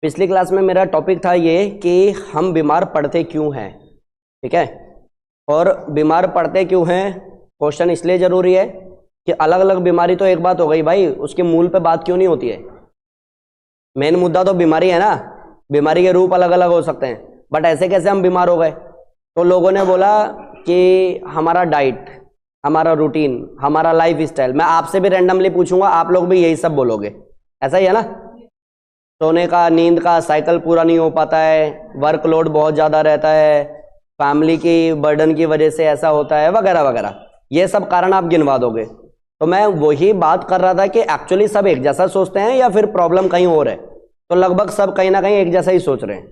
पिछली क्लास में मेरा टॉपिक था ये कि हम बीमार पड़ते क्यों हैं, ठीक है। और बीमार पड़ते क्यों हैं क्वेश्चन इसलिए ज़रूरी है कि अलग अलग बीमारी तो एक बात हो गई भाई, उसके मूल पे बात क्यों नहीं होती है। मेन मुद्दा तो बीमारी है ना, बीमारी के रूप अलग अलग हो सकते हैं, बट ऐसे कैसे हम बीमार हो गए। तो लोगों ने बोला कि हमारा डाइट, हमारा रूटीन, हमारा लाइफ स्टाइल। मैं आपसे भी रैंडमली पूछूंगा, आप लोग भी यही सब बोलोगे, ऐसा ही है ना। सोने का, नींद का साइकिल पूरा नहीं हो पाता है, वर्कलोड बहुत ज़्यादा रहता है, फैमिली की बर्डन की वजह से ऐसा होता है, वगैरह वगैरह, ये सब कारण आप गिनवा दोगे। तो मैं वही बात कर रहा था कि एक्चुअली सब एक जैसा सोचते हैं या फिर प्रॉब्लम कहीं और है। तो लगभग सब कहीं ना कहीं एक जैसा ही सोच रहे हैं,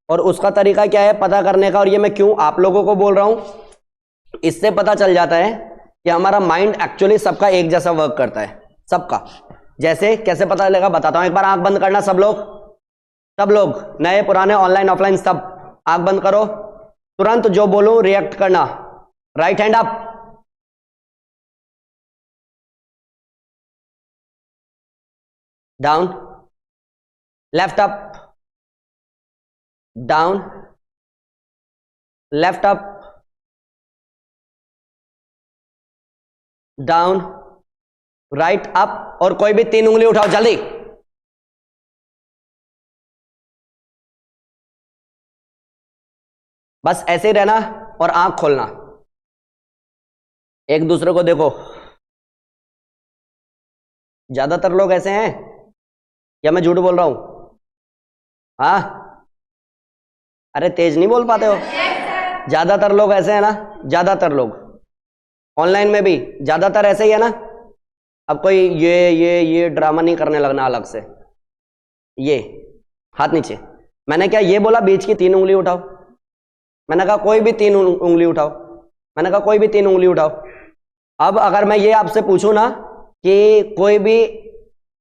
और उसका तरीका क्या है पता करने का। और ये मैं क्यों आप लोगों को बोल रहा हूँ, इससे पता चल जाता है कि हमारा माइंड एक्चुअली सबका एक जैसा वर्क करता है, सबका। जैसे कैसे पता चलेगा बताता हूं। एक बार आंख बंद करना सब लोग, नए पुराने ऑनलाइन ऑफलाइन सब, आंख बंद करो। तुरंत जो बोलूं रिएक्ट करना। Right hand up, down, left up, down, left up, down, right up. और कोई भी 3 उंगली उठाओ जल्दी। बस ऐसे ही रहना और आंख खोलना, एक दूसरे को देखो। ज्यादातर लोग ऐसे हैं या मैं झूठ बोल रहा हूं? हाँ, अरे तेज नहीं बोल पाते हो। ज्यादातर लोग ऐसे हैं ना, ज्यादातर लोग ऑनलाइन में भी ज्यादातर ऐसे ही है ना। अब कोई ये ड्रामा नहीं करने लगना अलग से। ये हाथ नीचे, मैंने क्या ये बोला बीच की 3 उंगली उठाओ? मैंने कहा कोई भी 3 उंगली उठाओ। मैंने कहा कोई भी 3 उंगली उठाओ। अब अगर मैं ये आपसे पूछूं ना कि कोई भी,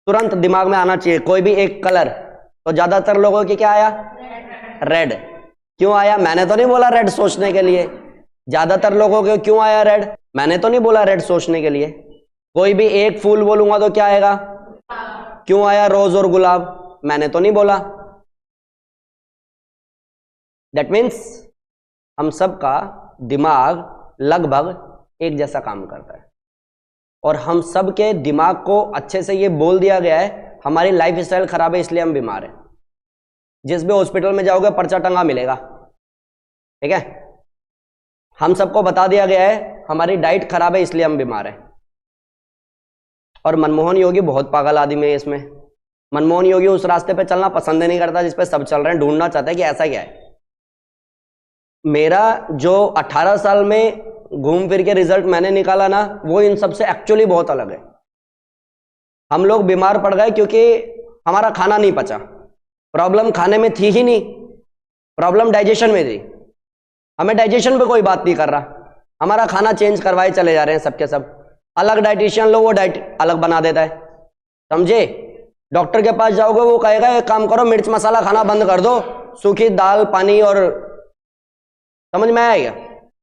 तुरंत दिमाग में आना चाहिए कोई भी एक कलर, तो ज्यादातर लोगों की क्या आया? रेड। क्यों आया? मैंने तो नहीं बोला रेड सोचने के लिए। ज्यादातर लोगों के क्यों आया रेड? मैंने तो नहीं बोला रेड सोचने के लिए। कोई भी एक फूल बोलूंगा तो क्या आएगा? क्यों आया रोज और गुलाब? मैंने तो नहीं बोला। दैट मीन्स हम सबका दिमाग लगभग एक जैसा काम करता है, और हम सबके दिमाग को अच्छे से ये बोल दिया गया है हमारी लाइफ स्टाइल खराब है इसलिए हम बीमार हैं। जिस भी हॉस्पिटल में जाओगे पर्चा टंगा मिलेगा, ठीक है। हम सबको बता दिया गया है हमारी डाइट खराब है इसलिए हम बीमार हैं। और मनमोहन योगी बहुत पागल आदमी है इसमें। मनमोहन योगी उस रास्ते पे चलना पसंद नहीं करता जिस पे सब चल रहे हैं, ढूंढना चाहता है कि ऐसा क्या है। मेरा जो 18 साल में घूम फिर के रिजल्ट मैंने निकाला ना, वो इन सब से एक्चुअली बहुत अलग है। हम लोग बीमार पड़ गए क्योंकि हमारा खाना नहीं पचा। प्रॉब्लम खाने में थी ही नहीं, प्रॉब्लम डाइजेशन में थी। हमें डाइजेशन पे कोई बात नहीं कर रहा, हमारा खाना चेंज करवाए चले जा रहे हैं सबके सब। अलग डाइटिशियन लो, वो डाइट अलग बना देता है, समझे। डॉक्टर के पास जाओगे वो कहेगा एक काम करो मिर्च मसाला खाना बंद कर दो, सूखी दाल पानी और, समझ में आएगा,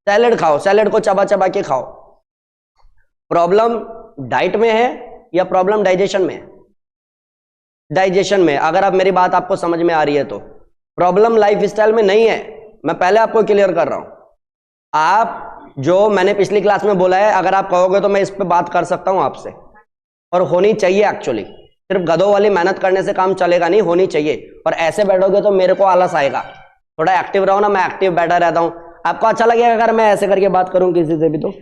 सैलेड खाओ, सैलेड को चबा चबा के खाओ। प्रॉब्लम डाइट में है या प्रॉब्लम डाइजेशन में है? डाइजेशन में। अगर आप मेरी बात आपको समझ में आ रही है तो प्रॉब्लम लाइफ स्टाइल में नहीं है। मैं पहले आपको क्लियर कर रहा हूं। आप जो मैंने पिछली क्लास में बोला है, अगर आप कहोगे तो मैं इस पे बात कर सकता हूं आपसे, और होनी चाहिए एक्चुअली। सिर्फ गधों वाली मेहनत करने से काम चलेगा नहीं, होनी चाहिए। और ऐसे बैठोगे तो मेरे को आलस आएगा। थोड़ा एक्टिव रहो ना, मैं एक्टिव बैठा रहता हूं। आपको अच्छा लगेगा अगर मैं ऐसे करके बात करूं किसी से भी? तो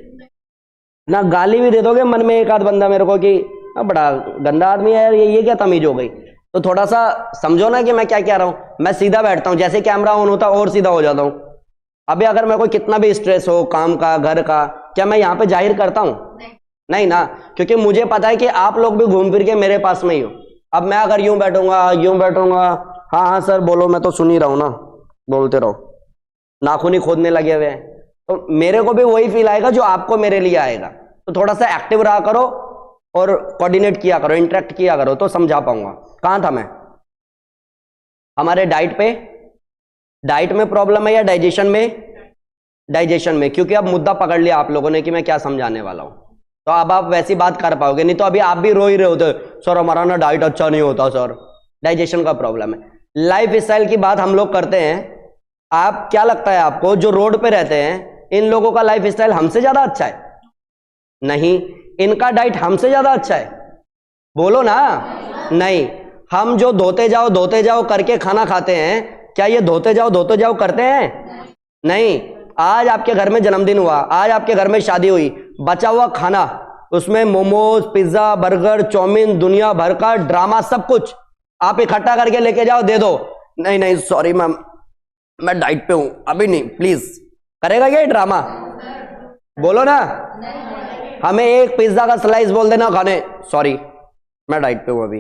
ना गाली भी दे दोगे मन में एक आध बंदा मेरे को कि बड़ा गंदा आदमी है यार, ये क्या तमीज हो गई। तो थोड़ा सा समझो ना कि मैं क्या कह रहा हूं। मैं सीधा बैठता हूं, जैसे कैमरा ऑन होता और सीधा हो जाता हूं। अभी अगर मेरे को कितना भी स्ट्रेस हो काम का घर का, क्या मैं यहाँ पे जाहिर करता हूं? नहीं ना, क्योंकि मुझे पता है कि आप लोग भी घूम फिर के मेरे पास में ही हो। अब मैं अगर यूं बैठूंगा, हाँ सर बोलो, मैं तो सुन ही रहा हूं ना, बोलते रहो, नाखून ही खोदने लगे हुए हैं, तो मेरे को भी वही फील आएगा जो आपको मेरे लिए आएगा। तो थोड़ा सा एक्टिव रहा करो और कोऑर्डिनेट किया करो, इंटरेक्ट किया करो, तो समझा पाऊंगा। कहां था मैं? हमारे डाइट में प्रॉब्लम है या डाइजेशन में? डाइजेशन में, क्योंकि अब मुद्दा पकड़ लिया आप लोगों ने कि मैं क्या समझाने वाला हूं, तो अब आप वैसी बात कर पाओगे। नहीं तो अभी आप भी रो ही रहे होते, सर हमारा ना डाइट अच्छा नहीं होता सर, डाइजेशन का प्रॉब्लम है। लाइफ स्टाइल की बात हम लोग करते हैं, आप क्या लगता है आपको जो रोड पे रहते हैं इन लोगों का लाइफ स्टाइल हमसे ज्यादा अच्छा है? नहीं। इनका डाइट हमसे ज्यादा अच्छा है? बोलो ना। नहीं। हम जो धोते जाओ करके खाना खाते हैं, क्या ये धोते जाओ करते हैं? नहीं। आज आपके घर में जन्मदिन हुआ, आज आपके घर में शादी हुई, बचा हुआ खाना, उसमें मोमोज, पिज्जा, बर्गर, चाउमीन, दुनिया भर का ड्रामा, सब कुछ आप इकट्ठा करके लेके जाओ, दे दो। नहीं नहीं सॉरी मैम, मैं डाइट पे हूं, अभी नहीं, प्लीज। करेगा क्या ड्रामा? बोलो ना। हमें एक पिज्जा का स्लाइस बोल देना खाने, सॉरी मैं डाइट पे हूं अभी।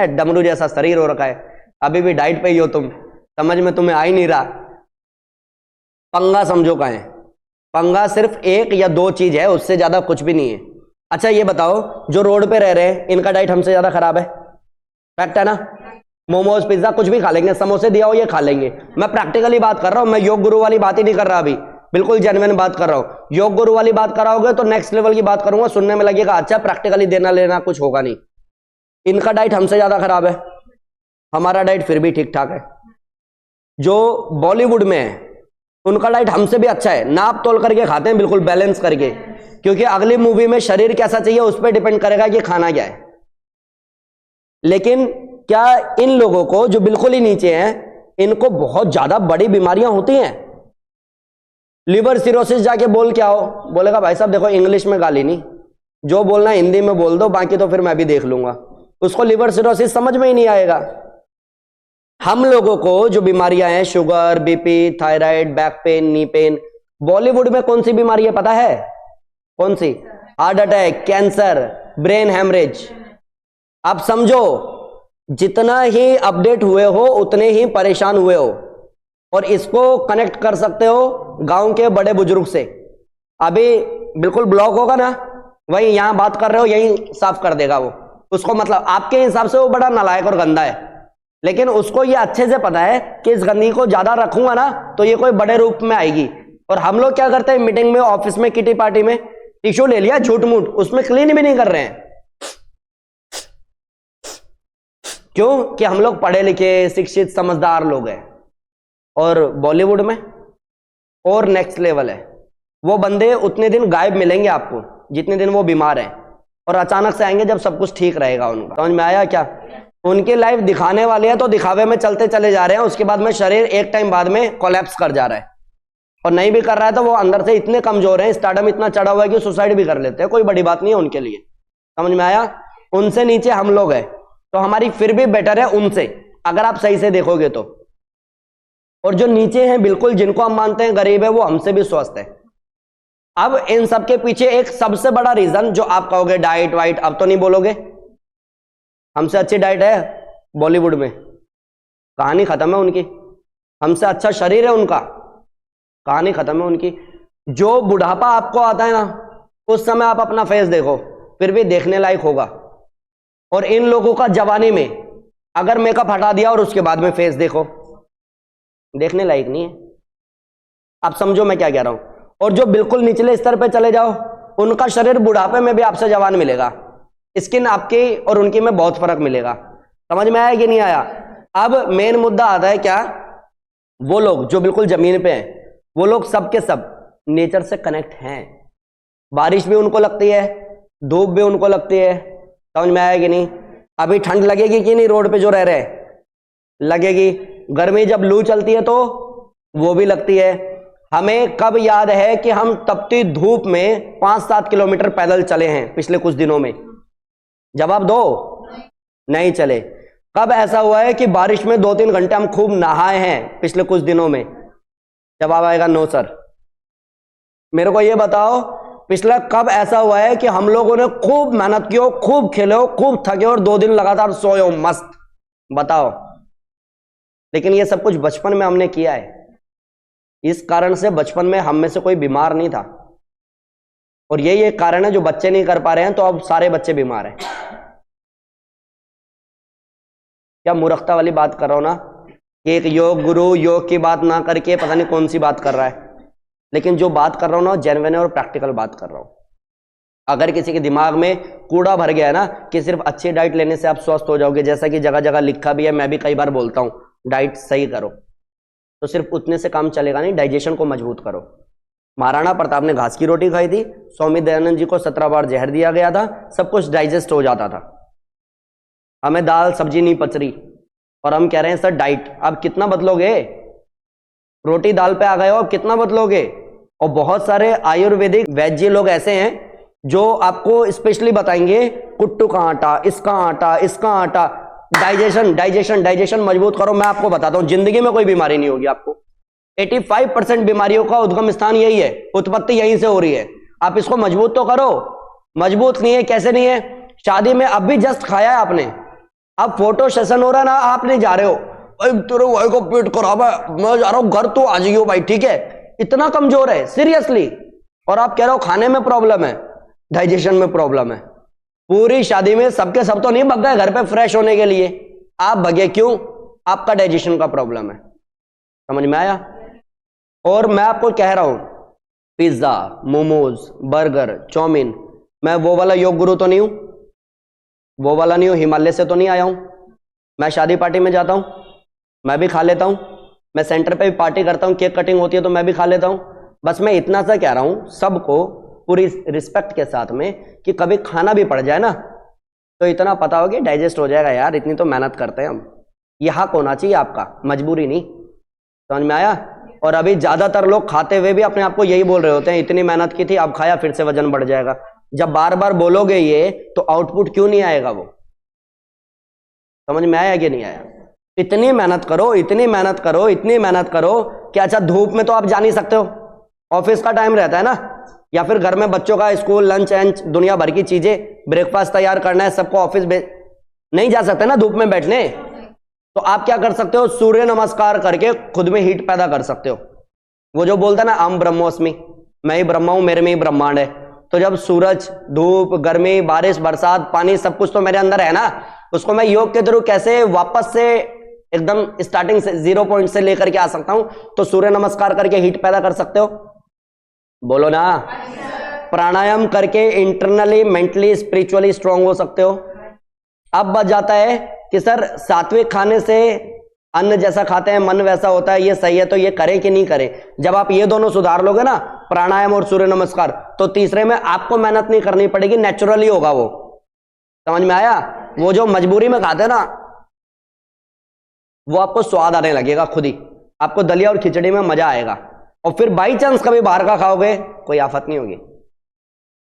डमरू जैसा शरीर हो रखा है, अभी भी डाइट पे ही हो तुम, समझ में तुम्हें आ ही नहीं रहा। पंगा समझो का है, पंगा सिर्फ एक या दो चीज है, उससे ज्यादा कुछ भी नहीं है। अच्छा ये बताओ, जो रोड पे रह रहे हैं इनका डाइट हमसे ज्यादा खराब है? फैक्ट है ना? मोमोज, पिज्जा कुछ भी खा लेंगे, समोसे दिया हो ये खा लेंगे। मैं प्रैक्टिकली बात कर रहा हूं, मैं योग गुरु वाली बात ही नहीं कर रहा अभी, बिल्कुल जेन्युइन बात कर रहा हूं। योग गुरु वाली बात कराओगे तो नेक्स्ट लेवल की बात करूंगा, सुनने में लगेगा अच्छा, प्रैक्टिकली देना लेना कुछ होगा नहीं। इनका डाइट हमसे ज्यादा खराब है, हमारा डाइट फिर भी ठीक ठाक है। जो बॉलीवुड में है उनका डाइट हमसे भी अच्छा है, नाप तोल करके खाते हैं, बिल्कुल बैलेंस करके, क्योंकि अगली मूवी में शरीर कैसा चाहिए उस पर डिपेंड करेगा कि खाना क्या है। लेकिन क्या इन लोगों को जो बिल्कुल ही नीचे हैं, इनको बहुत ज्यादा बड़ी बीमारियां होती हैं? लिवर सिरोसिस जाके बोल क्या हो, बोलेगा भाई साहब देखो इंग्लिश में गाली नहीं, जो बोलना है हिंदी में बोल दो, बाकी तो फिर मैं भी देख लूंगा। उसको लिवर सिरोसिस समझ में ही नहीं आएगा। हम लोगों को जो बीमारियां हैं, sugar, BP, thyroid, back pain, knee pain, Bollywood में कौन सी बीमारी है पता है? कौन सी? Heart attack, cancer, brain haemorrhage. आप समझो, जितना ही अपडेट हुए हो उतने ही परेशान हुए हो, और इसको कनेक्ट कर सकते हो गांव के बड़े बुजुर्ग से। अभी बिल्कुल ब्लॉक होगा ना, वही यहां बात कर रहे हो यही साफ कर देगा वो, उसको मतलब आपके हिसाब से वो बड़ा नालायक और गंदा है, लेकिन उसको ये अच्छे से पता है कि इस गंदगी को ज्यादा रखूंगा ना तो ये कोई बड़े रूप में आएगी। और हम लोग क्या करते हैं, मीटिंग में, ऑफिस में, किटी पार्टी में टिश्यू ले लिया झूठ मूठ, उसमें क्लीन भी नहीं कर रहे हैं। क्यों? कि हम लोग पढ़े लिखे, शिक्षित, समझदार लोग हैं। और बॉलीवुड में और नेक्स्ट लेवल है, वो बंदे उतने दिन गायब मिलेंगे आपको जितने दिन वो बीमार हैं, और अचानक से आएंगे जब सब कुछ ठीक रहेगा उनका। समझ में आया क्या? उनकी लाइफ दिखाने वाली है तो दिखावे में चलते चले जा रहे हैं, उसके बाद में शरीर एक टाइम बाद में कोलैप्स कर जा रहा है, और नहीं भी कर रहा है तो वो अंदर से इतने कमजोर हैं, स्टार्डम इतना चढ़ा हुआ है कि सुसाइड भी कर लेते हैं, कोई बड़ी बात नहीं है उनके लिए। समझ में आया? उनसे नीचे हम लोग हैं, तो हमारी फिर भी बेटर है उनसे, अगर आप सही से देखोगे तो। और जो नीचे हैं बिल्कुल, जिनको हम मानते हैं गरीब है, वो हमसे भी स्वस्थ है। अब इन सब के पीछे एक सबसे बड़ा रीजन, जो आप कहोगे डाइट वाइट, अब तो नहीं बोलोगे, हमसे अच्छी डाइट है बॉलीवुड में, कहानी खत्म है उनकी। हमसे अच्छा शरीर है उनका, कहानी खत्म है उनकी। जो बुढ़ापा आपको आता है ना, उस समय आप अपना फेस देखो, फिर भी देखने लायक होगा। और इन लोगों का जवानी में अगर मेकअप हटा दिया और उसके बाद में फेस देखो, देखने लायक नहीं है। आप समझो मैं क्या कह रहा हूं। और जो बिल्कुल निचले स्तर पे चले जाओ, उनका शरीर बुढ़ापे में भी आपसे जवान मिलेगा, स्किन आपकी और उनकी में बहुत फर्क मिलेगा। समझ में आया कि नहीं आया? अब मेन मुद्दा आता है क्या, वो लोग जो बिल्कुल जमीन पे हैं, वो लोग सब के सब नेचर से कनेक्ट हैं। बारिश भी उनको लगती है, धूप भी उनको लगती है। समझ में आया कि नहीं? अभी ठंड लगेगी कि नहीं रोड पे जो रह रहे हैं? लगेगी। गर्मी जब लू चलती है तो वो भी लगती है। हमें कब याद है कि हम तपती धूप में 5-7 किलोमीटर पैदल चले हैं पिछले कुछ दिनों में? जवाब दो। नहीं चले। कब ऐसा हुआ है कि बारिश में 2-3 घंटे हम खूब नहाए हैं पिछले कुछ दिनों में? जवाब आएगा नो सर। मेरे को ये बताओ, पिछला कब ऐसा हुआ है कि हम लोगों ने खूब मेहनत की हो, खूब खेले हो, खूब थके और 2 दिन लगातार सोए हो मस्त? बताओ। लेकिन ये सब कुछ बचपन में हमने किया है। इस कारण से बचपन में हम में से कोई बीमार नहीं था, और यही एक कारण है जो बच्चे नहीं कर पा रहे हैं, तो अब सारे बच्चे बीमार हैं। क्या मूर्खता वाली बात कर रहा हूं ना, कि एक योग गुरु योग की बात ना करके पता नहीं कौन सी बात कर रहा है, लेकिन जो बात कर रहा हूं ना जेन्युइन और प्रैक्टिकल बात कर रहा हूं। अगर किसी के दिमाग में कूड़ा भर गया है ना कि सिर्फ अच्छी डाइट लेने से आप स्वस्थ हो जाओगे, जैसा कि जगह जगह लिखा भी है, मैं भी कई बार बोलता हूं, डाइट सही करो, तो सिर्फ उतने से काम चलेगा नहीं, डाइजेशन को मजबूत करो। महाराणा प्रताप ने घास की रोटी खाई थी, स्वामी दयानंद जी को 17 बार जहर दिया गया था, सब कुछ डाइजेस्ट हो जाता था। हमें दाल सब्जी नहीं पच रही और हम कह रहे हैं सर डाइट। अब कितना बदलोगे? रोटी दाल पे आ गए हो, अब कितना बदलोगे? और बहुत सारे आयुर्वेदिक वैद्य लोग ऐसे हैं जो आपको स्पेशली बताएंगे कुट्टू का आटा, इसका आटा, इसका आटा। डाइजेशन डाइजेशन डाइजेशन मजबूत करो। मैं आपको बताता हूं, जिंदगी में कोई बीमारी नहीं होगी आपको। 85% बीमारियों का उद्गम स्थान यही है, उत्पत्ति यहीं से हो रही है। आप इसको मजबूत तो करो। मजबूत नहीं है, कैसे नहीं है? शादी में अब भी जस्ट खाया है आपने, अब फोटो सेशन हो रहा है ना, आप नहीं जा रहे हो, तेरे भाई को पेट खराब है, मैं जा रहा हूं घर, तो आ जाइयो भाई, ठीक है। इतना कमजोर है सीरियसली, और आप कह रहे हो खाने में प्रॉब्लम है, डाइजेशन में प्रॉब्लम है। पूरी शादी में सबके सब तो नहीं भग गए घर पे फ्रेश होने के लिए, आप भगे क्यों? आपका डाइजेशन का प्रॉब्लम है। समझ में आया? और मैं आपको कह रहा हूं, पिज्जा, मोमोज, बर्गर, चाउमीन, मैं वो वाला योग गुरु तो नहीं हूं, वो वाला नहीं हूं, हिमालय से तो नहीं आया हूं। मैं शादी पार्टी में जाता हूं, मैं भी खा लेता हूं। मैं सेंटर पे भी पार्टी करता हूं, केक कटिंग होती है तो मैं भी खा लेता हूं। बस मैं इतना सा कह रहा हूं सबको, पूरी रिस्पेक्ट के साथ में, कि कभी खाना भी पड़ जाए ना तो इतना पता हो कि डाइजेस्ट हो जाएगा यार, इतनी तो मेहनत करते हैं हम। यह हक होना चाहिए आपका, मजबूरी नहीं। समझ में आया? और अभी ज्यादातर लोग खाते हुए भी अपने आप को यही बोल रहे होते हैं, इतनी मेहनत की थी, अब खाया फिर से वजन बढ़ जाएगा। जब बार बार बोलोगे ये, तो आउटपुट क्यों नहीं आएगा वो? समझ में आया कि नहीं आया? इतनी मेहनत करो, इतनी मेहनत करो, इतनी मेहनत करो कि अच्छा धूप में तो आप जा नहीं सकते हो, ऑफिस का टाइम रहता है ना, या फिर घर में बच्चों का स्कूल, लंच एंच, दुनिया भर की चीजें, ब्रेकफास्ट तैयार करना है, सबको ऑफिस नहीं जा सकते ना धूप में बैठने, तो आप क्या कर सकते हो? सूर्य नमस्कार करके खुद में हीट पैदा कर सकते हो। वो जो बोलता है ना, अहम ब्रह्मोस्मि, मैं ही ब्रह्मा हूं, मेरे में ही ब्रह्मांड है। तो जब सूरज, धूप, गर्मी, बारिश, बरसात, पानी, सब कुछ तो मेरे अंदर है ना, उसको मैं योग के थ्रू कैसे वापस से एकदम स्टार्टिंग से 0 पॉइंट से लेकर के आ सकता हूं? तो सूर्य नमस्कार करके हीट पैदा कर सकते हो, बोलो ना। प्राणायाम करके इंटरनली, मेंटली, स्पिरिचुअली स्ट्रांग हो सकते हो। अब बच जाता है कि सर सात्विक खाने से अन्न जैसा खाते हैं मन वैसा होता है, ये सही है, तो ये करें कि नहीं करें? जब आप ये दोनों सुधार लोगे ना, प्राणायाम और सूर्य नमस्कार, तो तीसरे में आपको मेहनत नहीं करनी पड़ेगी, नेचुरली होगा वो। समझ में आया? वो जो मजबूरी में खाते हैं ना, वो आपको स्वाद आने लगेगा खुद ही, आपको दलिया और खिचड़ी में मजा आएगा। और फिर बाई चांस कभी बाहर का खाओगे, कोई आफत नहीं होगी।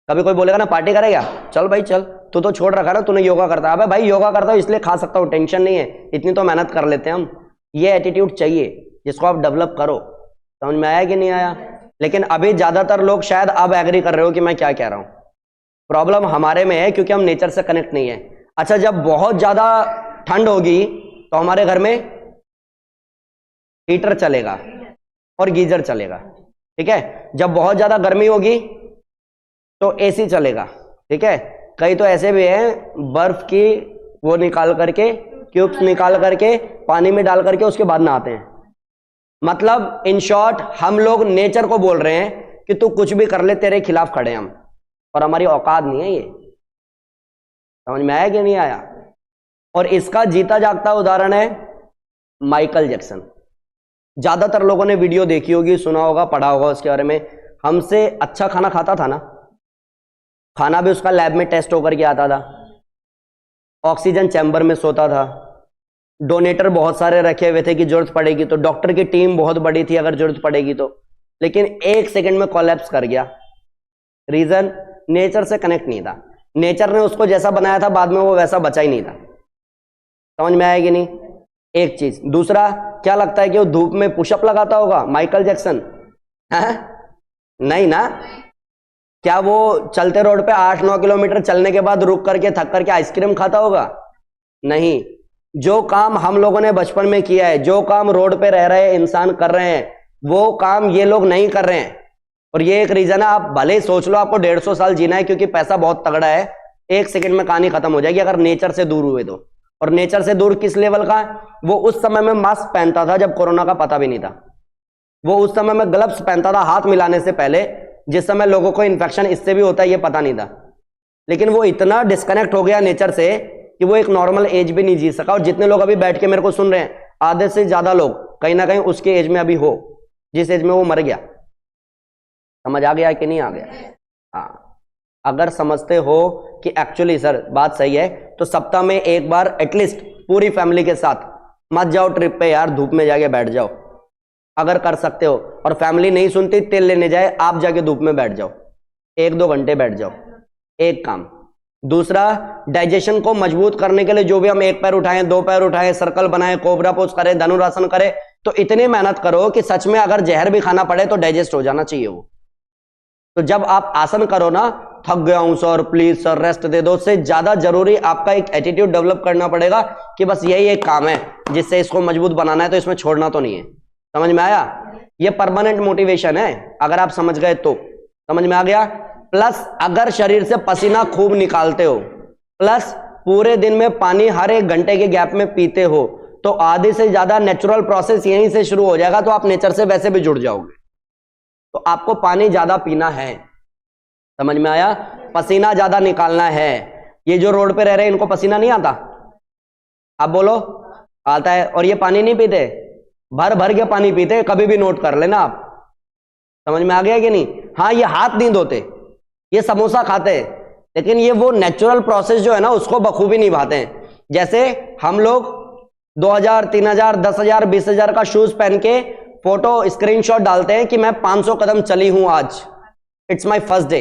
कभी कोई बोलेगा ना पार्टी करेगा, चल भाई चल, तू तो छोड़ रखा ना, तूने योगा करता है। भाई योगा करता हूं इसलिए खा सकता हूं, टेंशन नहीं है, इतनी तो मेहनत कर लेते हैं हम। ये एटीट्यूड चाहिए जिसको आप डेवलप करो। समझ में आया कि नहीं आया? लेकिन अभी ज्यादातर लोग शायद अब एग्री कर रहे हो कि मैं क्या कह रहा हूं। प्रॉब्लम हमारे में है क्योंकि हम नेचर से कनेक्ट नहीं है। अच्छा, जब बहुत ज्यादा ठंड होगी तो हमारे घर में हीटर चलेगा और गीजर चलेगा, ठीक है। जब बहुत ज्यादा गर्मी होगी तो एसी चलेगा, ठीक है। कई तो ऐसे भी हैं बर्फ की वो निकाल करके, क्यूब्स निकाल करके पानी में डाल करके उसके बाद नहाते हैं। मतलब इन शॉर्ट हम लोग नेचर को बोल रहे हैं कि तू कुछ भी कर ले, तेरे खिलाफ खड़े हम, और हमारी औकात नहीं है ये। समझ में आया कि नहीं आया? और इसका जीता जागता उदाहरण है माइकल जैक्सन। ज्यादातर लोगों ने वीडियो देखी होगी, सुना होगा, पढ़ा होगा उसके बारे में। हमसे अच्छा खाना खाता था ना, खाना भी उसका लैब में टेस्ट होकर के आता था, ऑक्सीजन चैम्बर में सोता था, डोनेटर बहुत सारे रखे हुए थे कि जरूरत पड़ेगी तो, डॉक्टर की टीम बहुत बड़ी थी अगर जरूरत पड़ेगी तो। लेकिन 1 सेकंड में कोलैप्स कर गया। रीजन, नेचर से कनेक्ट नहीं था। नेचर ने उसको जैसा बनाया था बाद में वो वैसा बचा ही नहीं था। समझ में आया कि नहीं? एक चीज। दूसरा, क्या लगता है कि वो धूप में पुशअप लगाता होगा माइकल जैक्सन? नहीं ना। क्या वो चलते रोड पे 8-9 किलोमीटर चलने के बाद रुक करके थक करके आइसक्रीम खाता होगा? नहीं। जो काम हम लोगों ने बचपन में किया है, जो काम रोड पे रह रहे इंसान कर रहे हैं, वो काम ये लोग नहीं कर रहे हैं। और ये एक रीजन है। आप भले ही सोच लो आपको 150 साल जीना है क्योंकि पैसा बहुत तगड़ा है, 1 सेकंड में कहानी खत्म हो जाएगी अगर नेचर से दूर हुए तो। और नेचर से दूर किस लेवल का? वो उस समय में मास्क पहनता था जब कोरोना का पता भी नहीं था। वो उस समय में ग्लव्स पहनता था हाथ मिलाने से पहले, जिस समय लोगों को इन्फेक्शन इससे भी होता है ये पता नहीं था। लेकिन वो इतना डिस्कनेक्ट हो गया नेचर से कि वो एक नॉर्मल एज भी नहीं जी सका। और जितने लोग अभी बैठ के मेरे को सुन रहे हैं, आधे से ज्यादा लोग कहीं ना कहीं उसके एज में अभी हो जिस एज में वो मर गया। समझ आ गया कि नहीं आ गया? हाँ, अगर समझते हो कि एक्चुअली सर बात सही है तो सप्ताह में एक बार एटलीस्ट पूरी फैमिली के साथ मत जाओ ट्रिप पे यार, धूप में जाके बैठ जाओ अगर कर सकते हो। और फैमिली नहीं सुनती, तेल लेने जाए, आप जाके धूप में बैठ जाओ, 1-2 घंटे बैठ जाओ। एक काम। दूसरा, डाइजेशन को मजबूत करने के लिए जो भी हम 1 पैर उठाएं, 2 पैर उठाएं, सर्कल बनाएं, कोबरा पोज करें, धनुरासन करें, तो इतनी मेहनत करो कि सच में अगर जहर भी खाना पड़े तो डाइजेस्ट हो जाना चाहिए वो। तो जब आप आसन करो ना, थक गया हूं सर, प्लीज सर रेस्ट दे दो, उससे ज्यादा जरूरी आपका एक एटीट्यूड डेवलप करना पड़ेगा कि बस यही एक काम है जिससे इसको मजबूत बनाना है, तो इसमें छोड़ना तो नहीं है। समझ में आया? ये परमानेंट मोटिवेशन है अगर आप समझ गए तो। समझ में आ गया? प्लस अगर शरीर से पसीना खूब निकालते हो, प्लस पूरे दिन में पानी हर 1 घंटे के गैप में पीते हो, तो आधे से ज्यादा नेचुरल प्रोसेस यहीं से शुरू हो जाएगा, तो आप नेचर से वैसे भी जुड़ जाओगे। तो आपको पानी ज्यादा पीना है। समझ में आया? पसीना ज्यादा निकालना है। ये जो रोड पे रह रहे हैं इनको पसीना नहीं आता? आप बोलो आता है। और ये पानी नहीं पीते, भर भर के पानी पीते, कभी भी नोट कर लेना आप। समझ में आ गया कि नहीं? हाँ, ये हाथ नहीं धोते, ये समोसा खाते हैं, लेकिन ये वो नेचुरल प्रोसेस जो है ना उसको बखूबी निभाते हैं। जैसे हम लोग 2000, 3000, 10,000, 20,000 का शूज पहन के फोटो स्क्रीनशॉट डालते हैं कि मैं 500 कदम चली हूं आज, इट्स माय फर्स्ट डे।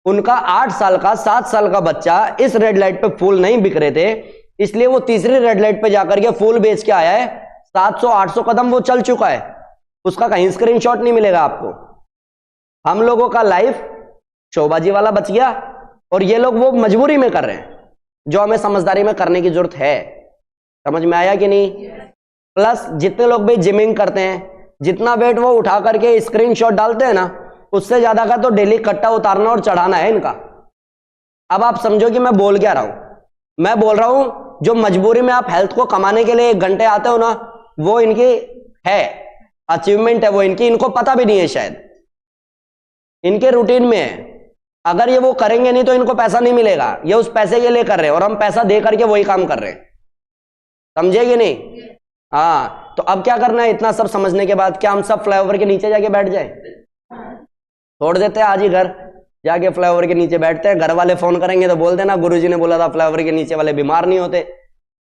उनका 8 साल का 7 साल का बच्चा इस रेड लाइट पे फूल नहीं बिक रहे थे, इसलिए वो तीसरी रेड लाइट पे जाकर के फूल बेच के आया है। 700-800 कदम वो चल चुका है, उसका कहीं स्क्रीनशॉट नहीं मिलेगा आपको। हम लोगों का लाइफ शोबाजी वाला बच गया, और ये लोग वो मजबूरी में कर रहे हैं जो हमें समझदारी में करने की जरूरत है। समझ में आया कि नहीं? प्लस जितने लोग भी जिमिंग करते हैं, जितना वेट वो उठा करके स्क्रीनशॉट डालते हैं ना, उससे ज्यादा का तो डेली कट्टा उतारना और चढ़ाना है इनका। अब आप समझो कि मैं बोल क्या रहा हूं। मैं बोल रहा हूं जो मजबूरी में आप हेल्थ को कमाने के लिए 1 घंटे आते हो ना, वो इनकी है अचीवमेंट है, वो इनकी, इनको पता भी नहीं है शायद, इनके रूटीन में है। अगर ये वो करेंगे नहीं तो इनको पैसा नहीं मिलेगा, ये उस पैसे के लिए कर रहे हैं और हम पैसा दे करके वही काम कर रहे हैं। समझे कि नहीं? हाँ, तो अब क्या करना है इतना सब समझने के बाद? क्या हम सब फ्लाईओवर के नीचे जाके बैठ जाए? छोड़ देते हैं आज ही घर जाके फ्लाईओवर के नीचे बैठते हैं। घर वाले फोन करेंगे तो बोल देना गुरुजी ने बोला था फ्लाईओवर के नीचे वाले बीमार नहीं होते।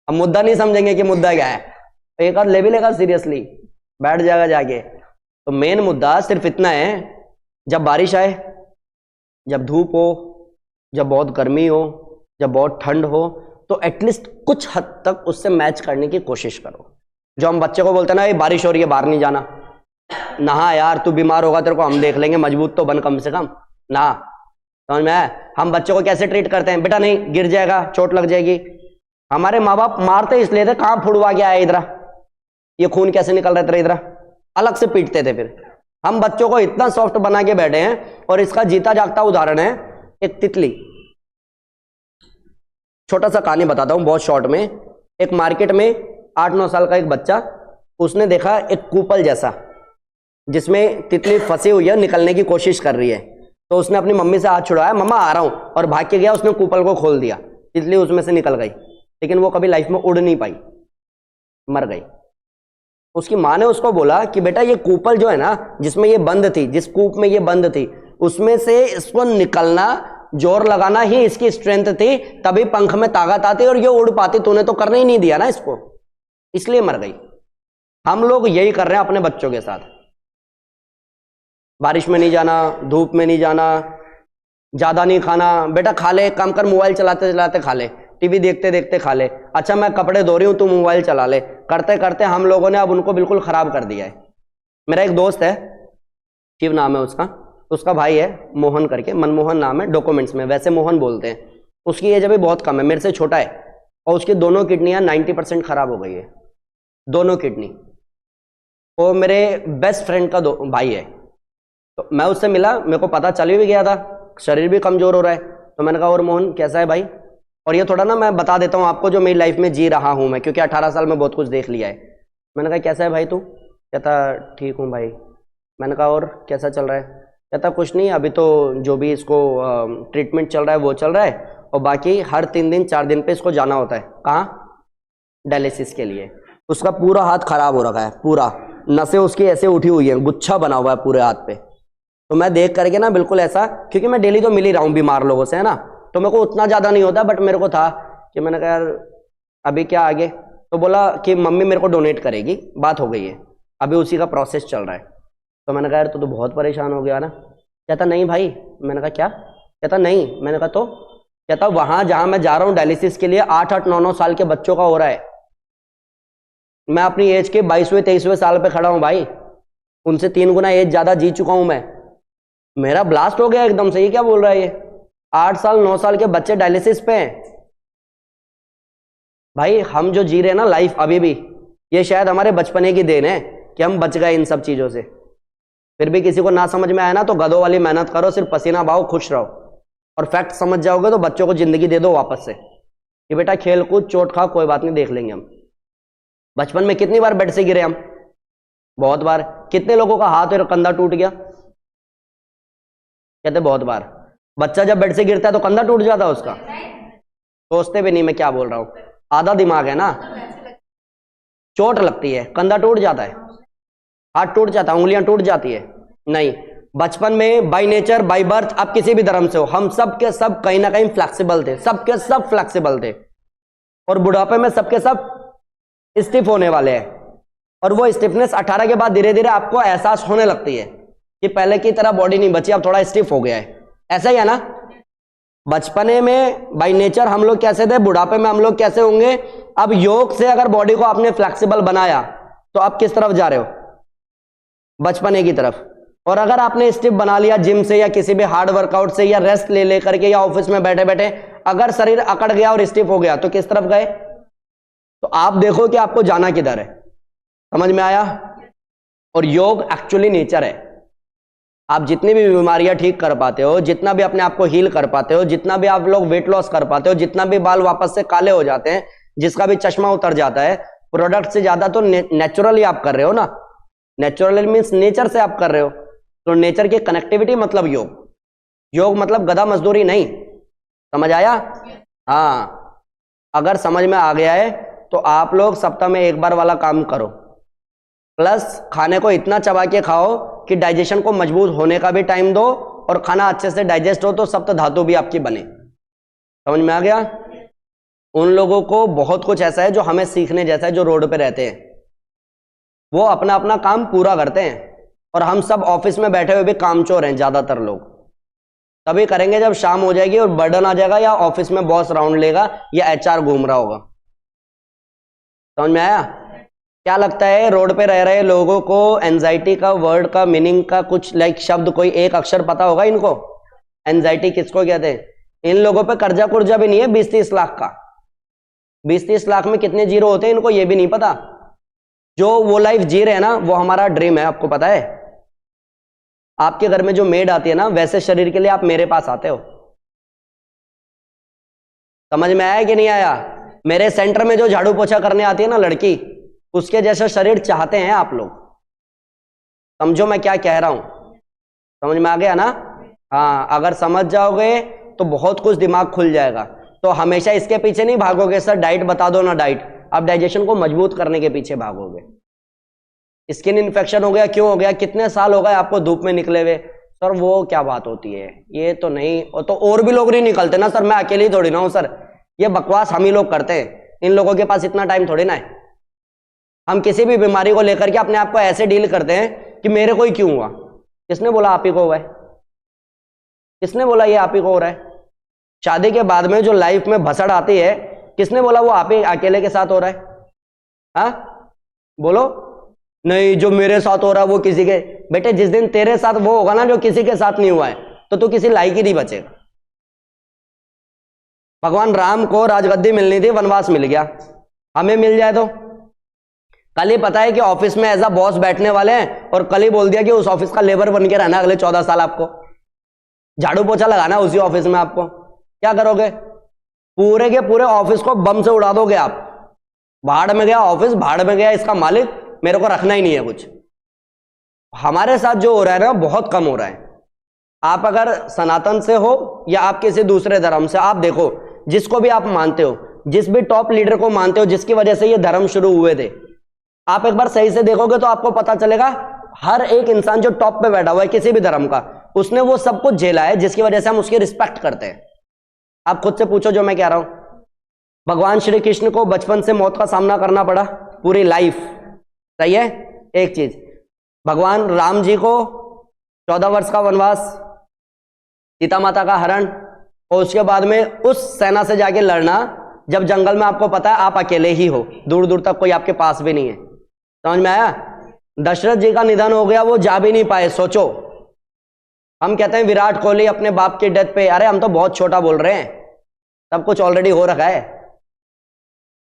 अब मुद्दा नहीं समझेंगे कि मुद्दा क्या है, एक आध ले भी लेगा सीरियसली, बैठ जाएगा जाके। तो मेन मुद्दा सिर्फ इतना है, जब बारिश आए, जब धूप हो, जब बहुत गर्मी हो, जब बहुत ठंड हो, तो एटलीस्ट कुछ हद तक उससे मैच करने की कोशिश करो। जो हम बच्चे को बोलते हैं ना, ये बारिश हो रही है बाहर नहीं जाना, नहा यार तू बीमार होगा तेरे को हम देख लेंगे, मजबूत तो बन कम से कम ना। समझ में आया? हम बच्चों को कैसे ट्रीट करते हैं? बेटा नहीं, गिर जाएगा, चोट लग जाएगी। हमारे माँ बाप मारते इसलिए थे, कहां फुड़वा के आया इधर, ये खून कैसे निकल रहा है तेरा इधर, अलग से पीटते थे। फिर हम बच्चों को इतना सॉफ्ट बना के बैठे हैं। और इसका जीता जागता उदाहरण है एक तितली। छोटा सा कहानी बताता हूं बहुत शॉर्ट में। एक मार्केट में 8-9 साल का एक बच्चा, उसने देखा एक कूपल जैसा जिसमें तितली फंसी हुई है, निकलने की कोशिश कर रही है। तो उसने अपनी मम्मी से हाथ छुड़ाया, मम्मा आ रहा हूं, और भाग के गया। उसने कूपल को खोल दिया, तितली उसमें से निकल गई, लेकिन वो कभी लाइफ में उड़ नहीं पाई, मर गई। उसकी माँ ने उसको बोला कि बेटा ये कूपल जो है ना, जिसमें ये बंद थी, जिस कूप में ये बंद थी, उसमें से इसको निकलना, जोर लगाना ही इसकी स्ट्रेंथ थी, तभी पंख में ताकत आती और ये उड़ पाती। तूने तो करने ही नहीं दिया ना इसको, इसलिए मर गई। हम लोग यही कर रहे हैं अपने बच्चों के साथ। बारिश में नहीं जाना, धूप में नहीं जाना, ज्यादा नहीं खाना, बेटा खा ले, कम कर, मोबाइल चलाते चलाते खा ले, टीवी देखते देखते खा ले, अच्छा मैं कपड़े धो रही हूं तू मोबाइल चला ले। करते करते हम लोगों ने अब उनको बिल्कुल खराब कर दिया है। मेरा एक दोस्त है, शिव नाम है उसका, उसका भाई है मोहन करके, मनमोहन नाम है डॉक्यूमेंट्स में, वैसे मोहन बोलते हैं। उसकी एज अभी बहुत कम है, मेरे से छोटा है, और उसकी दोनों किडनियां 90% खराब हो गई है, दोनों किडनी। वो मेरे बेस्ट फ्रेंड का भाई है। तो मैं उससे मिला, मेरे को पता चल भी गया था शरीर भी कमजोर हो रहा है। तो मैंने कहा और मोहन कैसा है भाई? और ये थोड़ा ना मैं बता देता हूँ आपको जो मेरी लाइफ में जी रहा हूँ मैं, क्योंकि 18 साल में बहुत कुछ देख लिया है। मैंने कहा कैसा है भाई तू? कहता ठीक हूँ भाई। मैंने कहा और कैसा चल रहा है? कहता कुछ नहीं, अभी तो जो भी इसको ट्रीटमेंट चल रहा है वो चल रहा है, और बाकी हर 3 दिन 4 दिन पे इसको जाना होता है। कहाँ? डायलिसिस के लिए। उसका पूरा हाथ खराब हो रखा है, पूरा नसें उसकी ऐसे उठी हुई है, गुच्छा बना हुआ है पूरे हाथ पे। तो मैं देख करके ना बिल्कुल ऐसा, क्योंकि मैं डेली तो मिल ही रहा हूँ बीमार लोगों से, है ना, तो मेरे को उतना ज़्यादा नहीं होता, बट मेरे को था कि मैंने कहा यार अभी क्या आगे। तो बोला कि मम्मी मेरे को डोनेट करेगी, बात हो गई है, अभी उसी का प्रोसेस चल रहा है। तो मैंने कहा यार तो बहुत परेशान हो गया ना। कहता नहीं भाई। मैंने कहा क्या? कहता नहीं। मैंने कहा तो? कहता वहां जहां मैं जा रहा हूँ डायलिसिस के लिए 8-8, 9-9 साल के बच्चों का हो रहा है, मैं अपनी एज के 22वें 23वें साल पे खड़ा हूं भाई, उनसे 3 गुना एज ज्यादा जी चुका हूं मैं। मेरा ब्लास्ट हो गया एकदम से, ये क्या बोल रहा है ये? 8 साल 9 साल के बच्चे डायलिसिस पे हैं भाई। हम जो जी रहे हैं ना लाइफ अभी भी, ये शायद हमारे बचपने की देन है कि हम बच गए इन सब चीजों से। फिर भी किसी को ना समझ में आया ना तो गधों वाली मेहनत करो, सिर्फ पसीना बहाओ, खुश रहो, और फैक्ट समझ जाओगे तो बच्चों को जिंदगी दे दो वापस से कि बेटा खेल कूद चोट खा, कोई बात नहीं, देख लेंगे हम। बचपन में कितनी बार बेड से गिरे हम? बहुत बार। कितने लोगों का हाथ और कंधा टूट गया? कहते बहुत बार। बच्चा जब बेड से गिरता है तो कंधा टूट जाता है उसका? सोचते भी नहीं मैं क्या बोल रहा हूं, आधा दिमाग है ना। चोट लगती है, कंधा टूट जाता है, हाथ टूट जाता है, उंगलियां टूट जाती है? नहीं। बचपन में बाय नेचर बाय बर्थ, आप किसी भी धर्म से हो, हम सब के सब कहीं ना कहीं फ्लेक्सिबल थे, सबके सब फ्लेक्सिबल थे, और बुढ़ापे में सबके सब स्टिफ होने वाले हैं। और वो स्टिफनेस 18 के बाद धीरे धीरे आपको एहसास होने लगती है कि पहले की तरह बॉडी नहीं बची, अब थोड़ा स्टिफ हो गया है। ऐसा ही है ना? बचपने में बाय नेचर हम लोग कैसे थे, बुढ़ापे में हम लोग कैसे होंगे? अब योग से अगर बॉडी को आपने फ्लेक्सिबल बनाया तो आप किस तरफ जा रहे हो? बचपने की तरफ। और अगर आपने स्टिफ बना लिया जिम से या किसी भी हार्ड वर्कआउट से या रेस्ट ले लेकर के या ऑफिस में बैठे बैठे अगर शरीर अकड़ गया और स्टिफ हो गया तो किस तरफ गए? तो आप देखो कि आपको जाना किधर है। समझ में आया? और योग एक्चुअली नेचर है। आप जितनी भी बीमारियां ठीक कर पाते हो, जितना भी अपने आप को हील कर पाते हो, जितना भी आप लोग वेट लॉस कर पाते हो, जितना भी बाल वापस से काले हो जाते हैं, जिसका भी चश्मा उतर जाता है, प्रोडक्ट से ज्यादा तो नेचुरली आप कर रहे हो ना। नेचुरल मीन्स नेचर से आप कर रहे हो, तो नेचर की कनेक्टिविटी मतलब योग। योग मतलब गधा मजदूरी नहीं। समझ आया? हाँ, अगर समझ में आ गया है तो आप लोग सप्ताह में 1 बार वाला काम करो, प्लस खाने को इतना चबा के खाओ कि डाइजेशन को मजबूत होने का भी टाइम दो, और खाना अच्छे से डाइजेस्ट हो तो सप्त धातु भी आपकी बने। समझ में आ गया? उन लोगों को बहुत कुछ ऐसा है जो हमें सीखने जैसा है, जो रोड पे रहते हैं, वो अपना अपना काम पूरा करते हैं, और हम सब ऑफिस में बैठे हुए भी कामचोर हैं ज्यादातर लोग। तभी करेंगे जब शाम हो जाएगी और बर्डन आ जाएगा, या ऑफिस में बॉस राउंड लेगा, या एचआर घूम रहा होगा। समझ में आया? क्या लगता है रोड पे रह रहे लोगों को एंजाइटी का वर्ड का मीनिंग का कुछ शब्द कोई एक अक्षर पता होगा इनको? एंजाइटी किसको कहते हैं? इन लोगों पे कर्जा कुर्जा भी नहीं है 20-30 लाख का। 20-30 लाख में कितने जीरो होते हैं इनको ये भी नहीं पता। जो वो लाइफ जी रहे हैं ना, वो हमारा ड्रीम है। आपको पता है आपके घर में जो मेड आती है ना, वैसे शरीर के लिए आप मेरे पास आते हो। समझ में आया कि नहीं आया? मेरे सेंटर में जो झाड़ू पोछा करने आती है ना लड़की, उसके जैसा शरीर चाहते हैं आप लोग। समझो मैं क्या कह रहा हूं। समझ में आ गया ना? हाँ, अगर समझ जाओगे तो बहुत कुछ दिमाग खुल जाएगा। तो हमेशा इसके पीछे नहीं भागोगे सर डाइट बता दो ना डाइट, आप डाइजेशन को मजबूत करने के पीछे भागोगे। स्किन इन्फेक्शन हो गया, क्यों हो गया? कितने साल हो गए आपको धूप में निकले हुए? सर वो क्या बात होती है, ये तो नहीं, तो और भी लोग नहीं निकलते ना सर, मैं अकेले ही थोड़ी ना हूं सर। ये बकवास हम ही लोग करते हैं, इन लोगों के पास इतना टाइम थोड़ी ना है। हम किसी भी बीमारी को लेकर के अपने आप को ऐसे डील करते हैं कि मेरे को ही क्यों हुआ। किसने बोला आप ही को हुआ है? किसने बोला ये आप ही को हो रहा है? शादी के बाद में जो लाइफ में भसड़ आती है, किसने बोला वो आप ही अकेले के साथ हो रहा है? हाँ बोलो। नहीं, जो मेरे साथ हो रहा है वो किसी के। बेटे जिस दिन तेरे साथ वो होगा ना जो किसी के साथ नहीं हुआ है, तो तू किसी लायक ही नहीं बचेगा। भगवान राम को राजगद्दी मिलनी थी, वनवास मिल गया, हमें मिल जाए तो? कल ही पता है कि ऑफिस में एज अ बॉस बैठने वाले हैं, और कल ही बोल दिया कि उस ऑफिस का लेबर बन के रहना अगले 14 साल, आपको झाड़ू पोछा लगाना उसी ऑफिस में। आपको क्या करोगे? पूरे के पूरे ऑफिस को बम से उड़ा दोगे आप। भाड़ में गया ऑफिस, भाड़ में गया इसका मालिक, मेरे को रखना ही नहीं है कुछ। हमारे साथ जो हो रहा है ना बहुत कम हो रहा है। आप अगर सनातन से हो या आप किसी दूसरे धर्म से, आप देखो जिसको भी आप मानते हो, जिस भी टॉप लीडर को मानते हो जिसकी वजह से ये धर्म शुरू हुए थे, आप एक बार सही से देखोगे तो आपको पता चलेगा हर एक इंसान जो टॉप पे बैठा हुआ है किसी भी धर्म का, उसने वो सब कुछ झेला है जिसकी वजह से हम उसकी रिस्पेक्ट करते हैं। आप खुद से पूछो जो मैं कह रहा हूं। भगवान श्री कृष्ण को बचपन से मौत का सामना करना पड़ा पूरी लाइफ, सही है। एक चीज, भगवान राम जी को 14 वर्ष का वनवास, सीता माता का हरण, और उसके बाद में उस सेना से जाके लड़ना जब जंगल में आपको पता है आप अकेले ही हो, दूर दूर तक कोई आपके पास भी नहीं है। समझ में आया? दशरथ जी का निधन हो गया, वो जा भी नहीं पाए। सोचो, हम कहते हैं विराट कोहली अपने बाप की डेथ पे, अरे हम तो बहुत छोटा बोल रहे हैं, सब कुछ ऑलरेडी हो रखा है।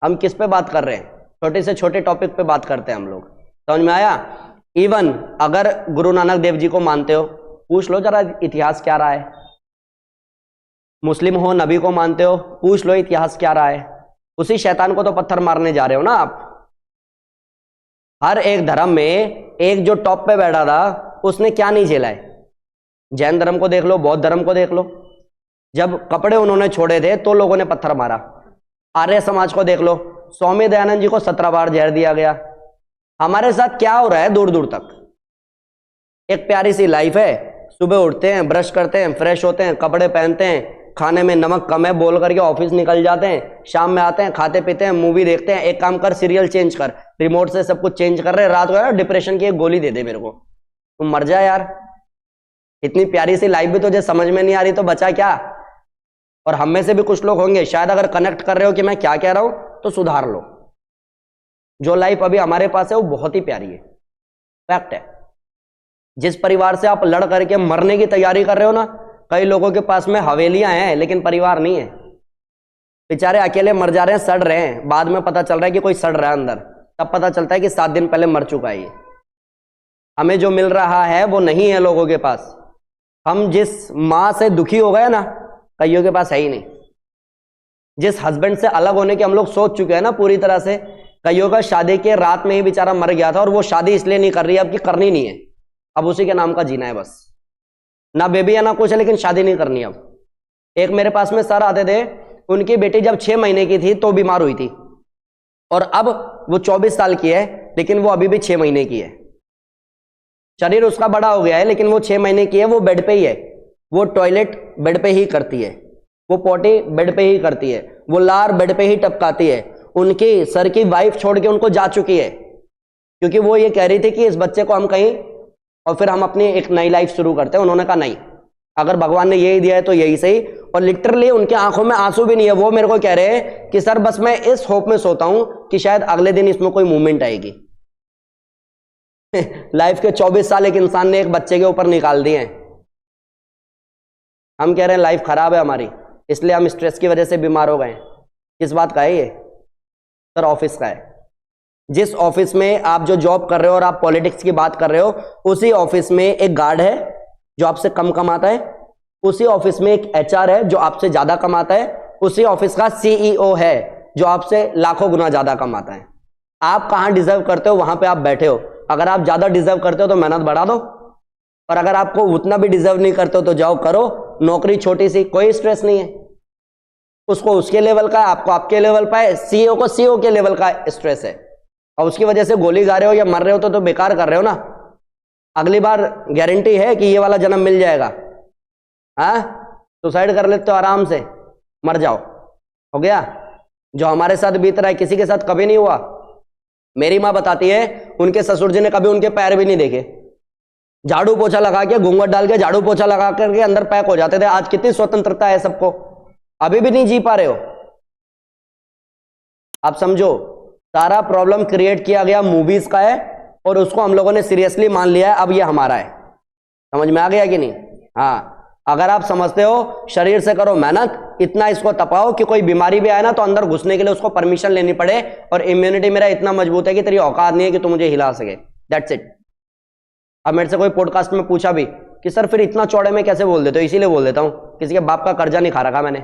हम किस पे बात कर रहे हैं? छोटे से छोटे टॉपिक पे बात करते हैं हम लोग। समझ में आया? इवन अगर गुरु नानक देव जी को मानते हो, पूछ लो जरा इतिहास क्या रहा है। मुस्लिम हो, नबी को मानते हो, पूछ लो इतिहास क्या रहा है। उसी शैतान को तो पत्थर मारने जा रहे हो ना आप। हर एक धर्म में एक जो टॉप पे बैठा था उसने क्या नहीं झेला है। जैन धर्म को देख लो, बौद्ध धर्म को देख लो, जब कपड़े उन्होंने छोड़े थे तो लोगों ने पत्थर मारा। आर्य समाज को देख लो, स्वामी दयानंद जी को 17 बार जहर दिया गया। हमारे साथ क्या हो रहा है दूर दूर तक? एक प्यारी सी लाइफ है, सुबह उठते हैं, ब्रश करते हैं, फ्रेश होते हैं, कपड़े पहनते हैं, खाने में नमक कम है बोल करके ऑफिस निकल जाते हैं, शाम में आते हैं, खाते पीते हैं, मूवी देखते हैं। एक काम कर, सीरियल चेंज कर, रिमोट से सब कुछ चेंज कर रहे हैं। रात को यार डिप्रेशन की एक गोली दे दे मेरे को, तुम मर जा यार। इतनी प्यारी सी लाइफ भी तुझे समझ में नहीं आ रही तो बचा क्या? और हम में से भी कुछ लोग होंगे शायद, अगर कनेक्ट कर रहे हो कि मैं क्या कह रहा हूं तो सुधार लो। जो लाइफ अभी हमारे पास है वो बहुत ही प्यारी है, फैक्ट है। जिस परिवार से आप लड़ करके मरने की तैयारी कर रहे हो ना, कई लोगों के पास में हवेलियां हैं लेकिन परिवार नहीं है। बेचारे अकेले मर जा रहे हैं, सड़ रहे हैं। बाद में पता चल रहा है कि कोई सड़ रहा है अंदर, तब पता चलता है कि 7 दिन पहले मर चुका है ये। हमें जो मिल रहा है वो नहीं है लोगों के पास। हम जिस माँ से दुखी हो गए ना, कईयों के पास है ही नहीं। जिस हस्बैंड से अलग होने के हम लोग सोच चुके हैं ना पूरी तरह से, कईयों का शादी के रात में ही बेचारा मर गया था और वो शादी इसलिए नहीं कर रही है अब कि करनी नहीं है, अब उसी के नाम का जीना है बस। ना बेबी है ना कुछ है, लेकिन शादी नहीं करनी अब। एक मेरे पास में सर आते थे, उनकी बेटी जब 6 महीने की थी तो बीमार हुई थी, और अब वो 24 साल की है लेकिन वो अभी भी 6 महीने की है। शरीर उसका बड़ा हो गया है लेकिन वो 6 महीने की है। वो बेड पे ही है, वो टॉयलेट बेड पे ही करती है, वो पोटी बेड पे ही करती है, वो लार बेड पे ही टपकाती है। उनकी सर की वाइफ छोड़ के उनको जा चुकी है, क्योंकि वो ये कह रही थी कि इस बच्चे को हम कहीं और फिर हम अपनी एक नई लाइफ शुरू करते हैं। उन्होंने कहा नहीं, अगर भगवान ने यही दिया है तो यही सही। और लिटरली उनके आंखों में आंसू भी नहीं है। वो मेरे को कह रहे हैं कि सर बस मैं इस होप में सोता हूं कि शायद अगले दिन इसमें कोई मूवमेंट आएगी। लाइफ के 24 साल एक इंसान ने एक बच्चे के ऊपर निकाल दिए हैं। हम कह रहे हैं लाइफ खराब है हमारी, इसलिए हम स्ट्रेस की वजह से बीमार हो गए। किस बात का है ये? सर ऑफिस का है। जिस ऑफिस में आप जो जॉब कर रहे हो और आप पॉलिटिक्स की बात कर रहे हो, उसी ऑफिस में एक गार्ड है जो आपसे कम कमाता है, उसी ऑफिस में एक एचआर है जो आपसे ज्यादा कमाता है, उसी ऑफिस का सीईओ है जो आपसे लाखों गुना ज्यादा कमाता है। आप कहां डिजर्व करते हो वहां पे आप बैठे हो। अगर आप ज्यादा डिजर्व करते हो तो मेहनत बढ़ा दो, और अगर आपको उतना भी डिजर्व नहीं करते हो तो जाओ करो नौकरी छोटी सी, कोई स्ट्रेस नहीं है। उसको उसके लेवल का है, आपको आपके लेवल का है, सीईओ को सीईओ के लेवल का स्ट्रेस है, और उसकी वजह से गोली खा रहे हो या मर रहे हो तो बेकार कर रहे हो ना। अगली बार गारंटी है कि ये वाला जन्म मिल जाएगा। हाँ, सुसाइड कर लेते हो आराम से, मर जाओ, हो गया। जो हमारे साथ बीत रहा है किसी के साथ कभी नहीं हुआ। मेरी माँ बताती है उनके ससुर जी ने कभी उनके पैर भी नहीं देखे, झाड़ू पोछा लगा के, घूंघट डाल के झाड़ू पोछा लगा करके अंदर पैक हो जाते थे। आज कितनी स्वतंत्रता है सबको, अभी भी नहीं जी पा रहे हो। आप समझो, सारा प्रॉब्लम क्रिएट किया गया मूवीज का है और उसको हम लोगों ने सीरियसली मान लिया है, अब ये हमारा है। समझ में आ गया कि नहीं? हाँ, अगर आप समझते हो शरीर से करो मेहनत, इतना इसको तपाओ कि कोई बीमारी भी आए ना तो अंदर घुसने के लिए उसको परमिशन लेनी पड़े, और इम्यूनिटी मेरा इतना मजबूत है कि तेरी औकात नहीं है कि तू मुझे हिला सके। That's it. अब मेरे से कोई पॉडकास्ट में पूछा भी कि सर फिर इतना चौड़े में कैसे बोल देते हो? इसीलिए बोल देता हूं, किसी के बाप का कर्जा नहीं खा रखा मैंने,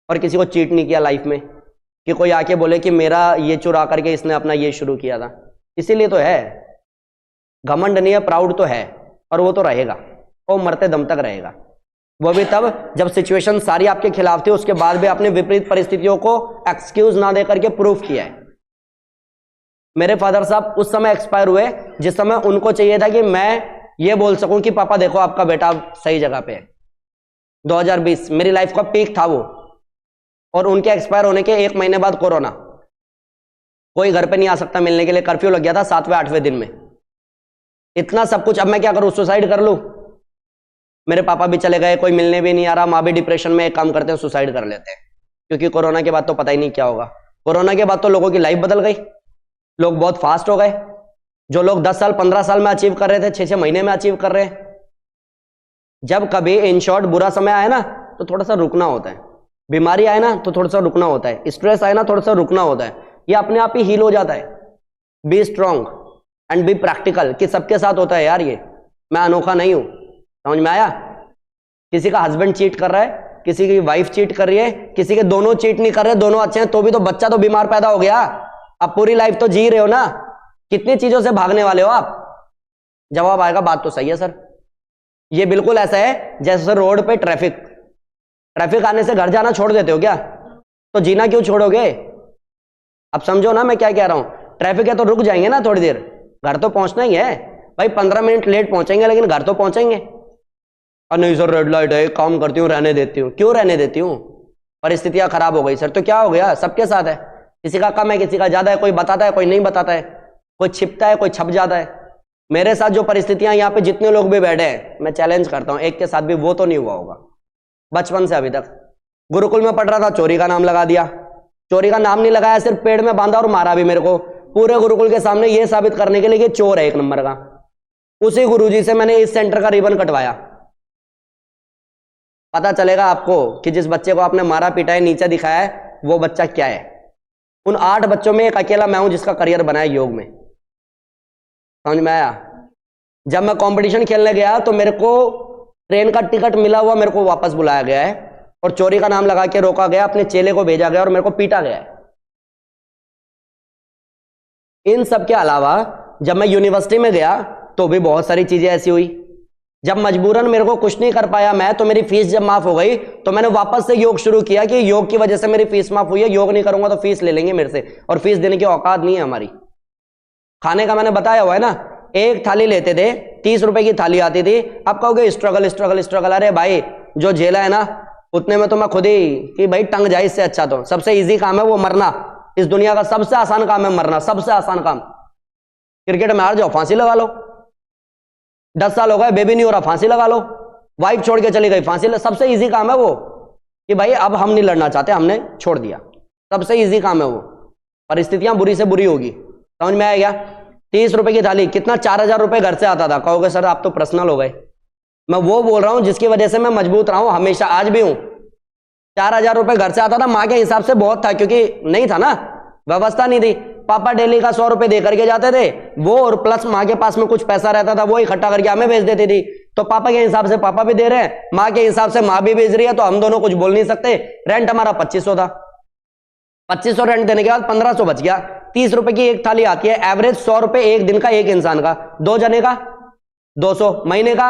और किसी को चीट नहीं किया लाइफ में कि कोई आके बोले कि मेरा ये चुरा करके इसने अपना ये शुरू किया था। इसीलिए तो है, घमंड नहीं है, प्राउड तो है, और वो तो रहेगा, वो मरते दम तक रहेगा। वो भी तब जब सिचुएशन सारी आपके खिलाफ थी, उसके बाद भी आपने विपरीत परिस्थितियों को एक्सक्यूज ना दे करके प्रूफ किया है। मेरे फादर साहब उस समय एक्सपायर हुए जिस समय उनको चाहिए था कि मैं ये बोल सकूं कि पापा देखो आपका बेटा सही जगह पे है। 2020 मेरी लाइफ का पीक था वो, और उनके एक्सपायर होने के 1 महीने बाद कोरोना। कोई घर पे नहीं आ सकता मिलने के लिए, कर्फ्यू लग गया था 7वें 8वें दिन में। इतना सब कुछ, अब मैं क्या करूं, सुसाइड कर लूं? मेरे पापा भी चले गए, कोई मिलने भी नहीं आ रहा, माँ भी डिप्रेशन में, एक काम करते हैं सुसाइड कर लेते हैं, क्योंकि कोरोना के बाद तो पता ही नहीं क्या होगा। कोरोना के बाद तो लोगों की लाइफ बदल गई, लोग बहुत फास्ट हो गए। जो लोग 10 साल 15 साल में अचीव कर रहे थे 6-6 महीने में अचीव कर रहे हैं। जब कभी इन शॉर्ट बुरा समय आए ना तो थोड़ा सा रुकना होता है, बीमारी आए ना तो थोड़ा सा रुकना होता है, स्ट्रेस आए ना थोड़ा सा रुकना होता है, ये अपने आप ही हील हो जाता है। B strong and be practical, कि सबके साथ होता है यार, ये मैं अनोखा नहीं हूं। समझ में आया? किसी का हस्बैंड चीट कर रहा है, किसी की वाइफ चीट कर रही है, किसी के दोनों चीट नहीं कर रहे, दोनों अच्छे हैं, तो भी तो बच्चा तो बीमार पैदा हो गया। अब पूरी लाइफ तो जी रहे हो ना, कितनी चीजों से भागने वाले हो आप? जवाब आएगा बात तो सही है सर। ये बिल्कुल ऐसा है जैसे रोड पे ट्रैफिक आने से घर जाना छोड़ देते हो क्या? तो जीना क्यों छोड़ोगे? अब समझो ना मैं क्या कह रहा हूं। ट्रैफिक है तो रुक जाएंगे ना थोड़ी देर, घर तो पहुंचना ही है भाई। 15 मिनट लेट पहुंचेंगे लेकिन घर तो पहुंचेंगे। और नहीं सर रेड लाइट है, काम करती हूँ, रहने देती हूँ। क्यों रहने देती हूँ? परिस्थितियां खराब हो गई सर, तो क्या हो गया? सबके साथ है, किसी का कम है, किसी का ज्यादा है, कोई बताता है, कोई नहीं बताता है, कोई छिपता है, कोई छप जाता है। मेरे साथ जो परिस्थितियां, यहाँ पे जितने लोग भी बैठे हैं, मैं चैलेंज करता हूं एक के साथ भी वो तो नहीं हुआ होगा बचपन से अभी तक। गुरुकुल में पढ़ रहा था, चोरी का नाम लगा दिया। चोरी का नाम नहीं लगाया, सिर्फ पेड़ में बांधा और मारा भी मेरे को, पूरे गुरुकुल के सामने, ये साबित करने के लिए कि चोर है 1 नंबर का। उसी गुरुजी से मैंने इस सेंटर का रिबन कटवाया। पता चलेगा आपको कि जिस बच्चे को आपने मारा पिटाया नीचे दिखाया है वो बच्चा क्या है। उन 8 बच्चों में एक अकेला मैं हूं जिसका करियर बना है योग में। समझ में आया? जब मैं कंपटीशन खेलने गया तो मेरे को ट्रेन का टिकट मिला हुआ, मेरे को वापस बुलाया गया है और चोरी का नाम लगा के रोका गया, अपने चेले को भेजा गया और मेरे को पीटा गया है। इन सब के अलावा जब मैं यूनिवर्सिटी में गया तो भी बहुत सारी चीजें ऐसी हुई। जब मजबूरन मेरे को कुछ नहीं कर पाया मैं, तो मेरी फीस जब माफ हो गई तो मैंने वापस से योग शुरू किया कि योग की वजह से मेरी फीस माफ हुई है, योग नहीं करूंगा तो फीस ले लेंगे मेरे से, और फीस देने की औकात नहीं है हमारी। खाने का मैंने बताया हुआ है ना, एक थाली लेते थे, 30 रुपए की थाली आती थी। अब कहोगे स्ट्रगल स्ट्रगल स्ट्रगल, अरे भाई जो झेला है ना उतने में तो मैं खुद ही कि भाई टंग जाए, इससे अच्छा तो सबसे इजी काम है वो मरना। इस दुनिया का सबसे आसान काम है मरना, सबसे आसान काम। क्रिकेट में हार जाओ, फांसी लगा लो। 10 साल हो गए बेबी नहीं हो रहा, फांसी लगा लो। वाइफ छोड़ के चली गई, फांसी लगा। सबसे इजी काम है वो कि भाई अब हम नहीं लड़ना चाहते, हमने छोड़ दिया। सबसे इजी काम है वो। परिस्थितियां बुरी से बुरी होगी। समझ में आएगा? 30 रुपए की थाली कितना, 4000 रुपए घर से आता था। कहोगे सर आप तो पर्सनल हो गए। मैं वो बोल रहा हूं जिसकी वजह से मैं मजबूत रहा हूं हमेशा, आज भी हूं। 4000 रुपए घर से आता था, माँ के हिसाब से बहुत था, क्योंकि नहीं था ना, व्यवस्था नहीं थी। पापा डेली का 100 रुपए दे करके जाते थे वो, और प्लस माँ के पास में कुछ पैसा रहता था वो इकट्ठा करके हमें भेज देती थी। तो पापा के हिसाब से पापा भी दे रहे हैं, माँ के हिसाब से माँ भी भेज रही है, तो हम दोनों कुछ बोल नहीं सकते। रेंट हमारा 2500 था, 2500 रेंट देने के बाद 1500 बच गया। 30 रुपए की एक थाली आती है, एवरेज 100 रुपए एक दिन का, एक इंसान का। 2 जने का 200, महीने का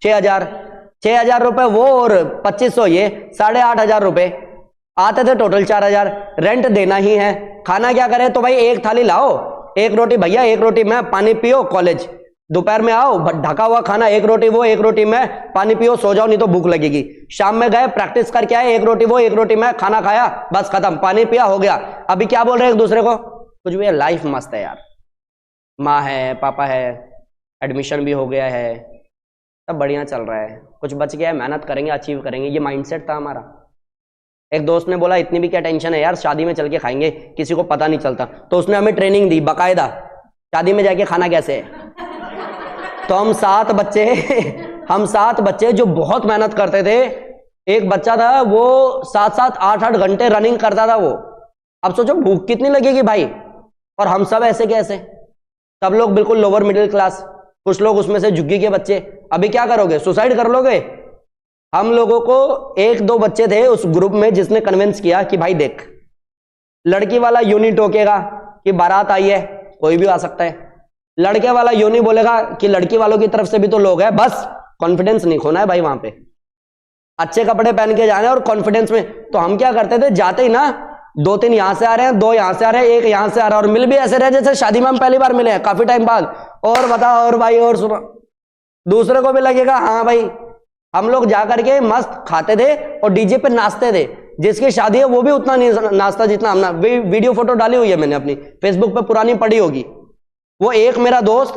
6000 रुपए वो, और 2500 ये, 8500 रुपए आते थे टोटल 4000। रेंट देना ही है, खाना क्या करे, तो भाई एक थाली लाओ, एक रोटी भैया, एक रोटी मैं, पानी पियो, कॉलेज। दोपहर में आओ, ढका हुआ खाना, एक रोटी वो, एक रोटी मैं, पानी पियो, सो जाओ नहीं तो भूख लगेगी। शाम में गए प्रैक्टिस करके आए, एक रोटी वो, एक रोटी मैं, खाना खाया, बस खत्म, पानी पिया, हो गया। अभी क्या बोल रहे हैं एक दूसरे को? कुछ भी। लाइफ मस्त है यार, माँ है, पापा है, एडमिशन भी हो गया है, सब बढ़िया चल रहा है, कुछ बच गया है, मेहनत करेंगे, अचीव करेंगे, ये माइंडसेट था हमारा। एक दोस्त ने बोला इतनी भी क्या टेंशन है यार, शादी में चल के खाएंगे, किसी को पता नहीं चलता। तो उसने हमें ट्रेनिंग दी बाकायदा, शादी में जाके खाना कैसे है। तो हम 7 बच्चे जो बहुत मेहनत करते थे। एक बच्चा था वो 7-7 8-8 घंटे रनिंग करता था वो। अब सोचो भूख कितनी लगेगी भाई। और हम सब ऐसे कैसे, सब लोग बिल्कुल लोअर मिडिल क्लास, कुछ लोग उसमें से झुग्गी के बच्चे। अभी क्या करोगे, सुसाइड कर लोगे? हम लोगों को 1-2 बच्चे थे उस ग्रुप में जिसने कन्विंस किया कि भाई देख, लड़की वाला यूं नहीं टोकेगा कि बारात आई है, कोई भी आ सकता है। लड़के वाला यूं नहीं बोलेगा कि लड़की वालों की तरफ से भी तो लोग हैं। बस कॉन्फिडेंस नहीं खोना है भाई, वहां पे अच्छे कपड़े पहन के जाना है और कॉन्फिडेंस में। तो हम क्या करते थे, जाते ही ना दो तीन यहां से आ रहे हैं, दो यहां से आ रहे हैं, एक यहां से आ रहा है, और मिल भी ऐसे रहे जैसे शादी में हम पहली बार मिले हैं काफी टाइम बाद। और बताओ और भाई और सुनो, दूसरे को भी लगेगा हाँ भाई हम लोग जा करके मस्त खाते थे और डीजे पे नाचते थे। जिसकी शादी है वो भी उतना नहीं नाचता जितना हम ना। वीडियो फोटो डाली हुई है मैंने अपनी फेसबुक पे, पुरानी पड़ी होगी। वो एक मेरा दोस्त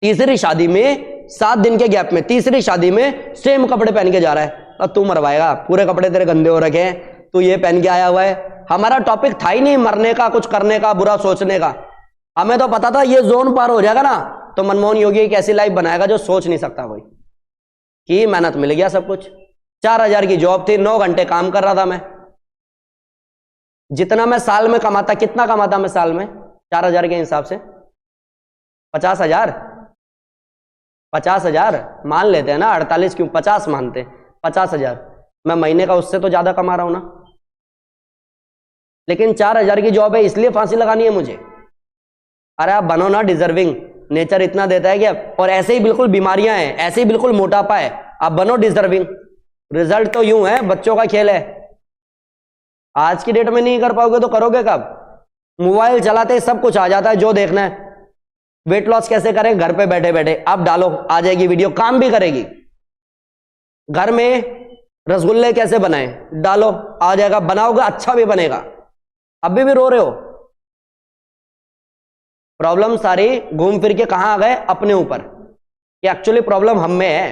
तीसरी शादी में 7 दिन के गैप में तीसरी शादी में सेम कपड़े पहन के जा रहा है। और तू मरवाएगा, पूरे कपड़े तेरे गंदे हो रखे हैं, तू ये पहन के आया हुआ है। हमारा टॉपिक था ही नहीं मरने का, कुछ करने का, बुरा सोचने का। हमें तो पता था ये जोन पार हो जाएगा ना तो मनमोहन योगी एक ऐसी लाइफ बनाएगा जो सोच नहीं सकता कोई। कि मेहनत मिल गया सब कुछ। 4000 की जॉब थी, 9 घंटे काम कर रहा था मैं। जितना मैं साल में कमाता, कितना कमाता मैं साल में 4000 के हिसाब से? 50,000 50,000 मान लेते हैं ना, 48 क्यों 50 मानते, 50,000। मैं महीने का उससे तो ज्यादा कमा रहा हूं ना। लेकिन 4000 की जॉब है इसलिए फांसी लगानी है मुझे? अरे आप बनो ना डिजर्विंग, नेचर इतना देता है कि और ऐसे ही बिल्कुल बीमारियां हैं, ऐसे ही बिल्कुल मोटापा है, आप बनो डिजर्विंग। रिजल्ट तो यूं है, बच्चों का खेल है। आज की डेट में नहीं कर पाओगे तो करोगे कब? मोबाइल चलाते सब कुछ आ जाता है जो देखना है। वेट लॉस कैसे करें घर पे बैठे बैठे, आप डालो आ जाएगी वीडियो, काम भी करेगी। घर में रसगुल्ले कैसे बनाएं, डालो आ जाएगा, बनाओगे अच्छा भी बनेगा। अभी भी रो रहे हो? प्रॉब्लम सारी घूम फिर के कहां आ गए? अपने ऊपर। कि एक्चुअली प्रॉब्लम हम में है,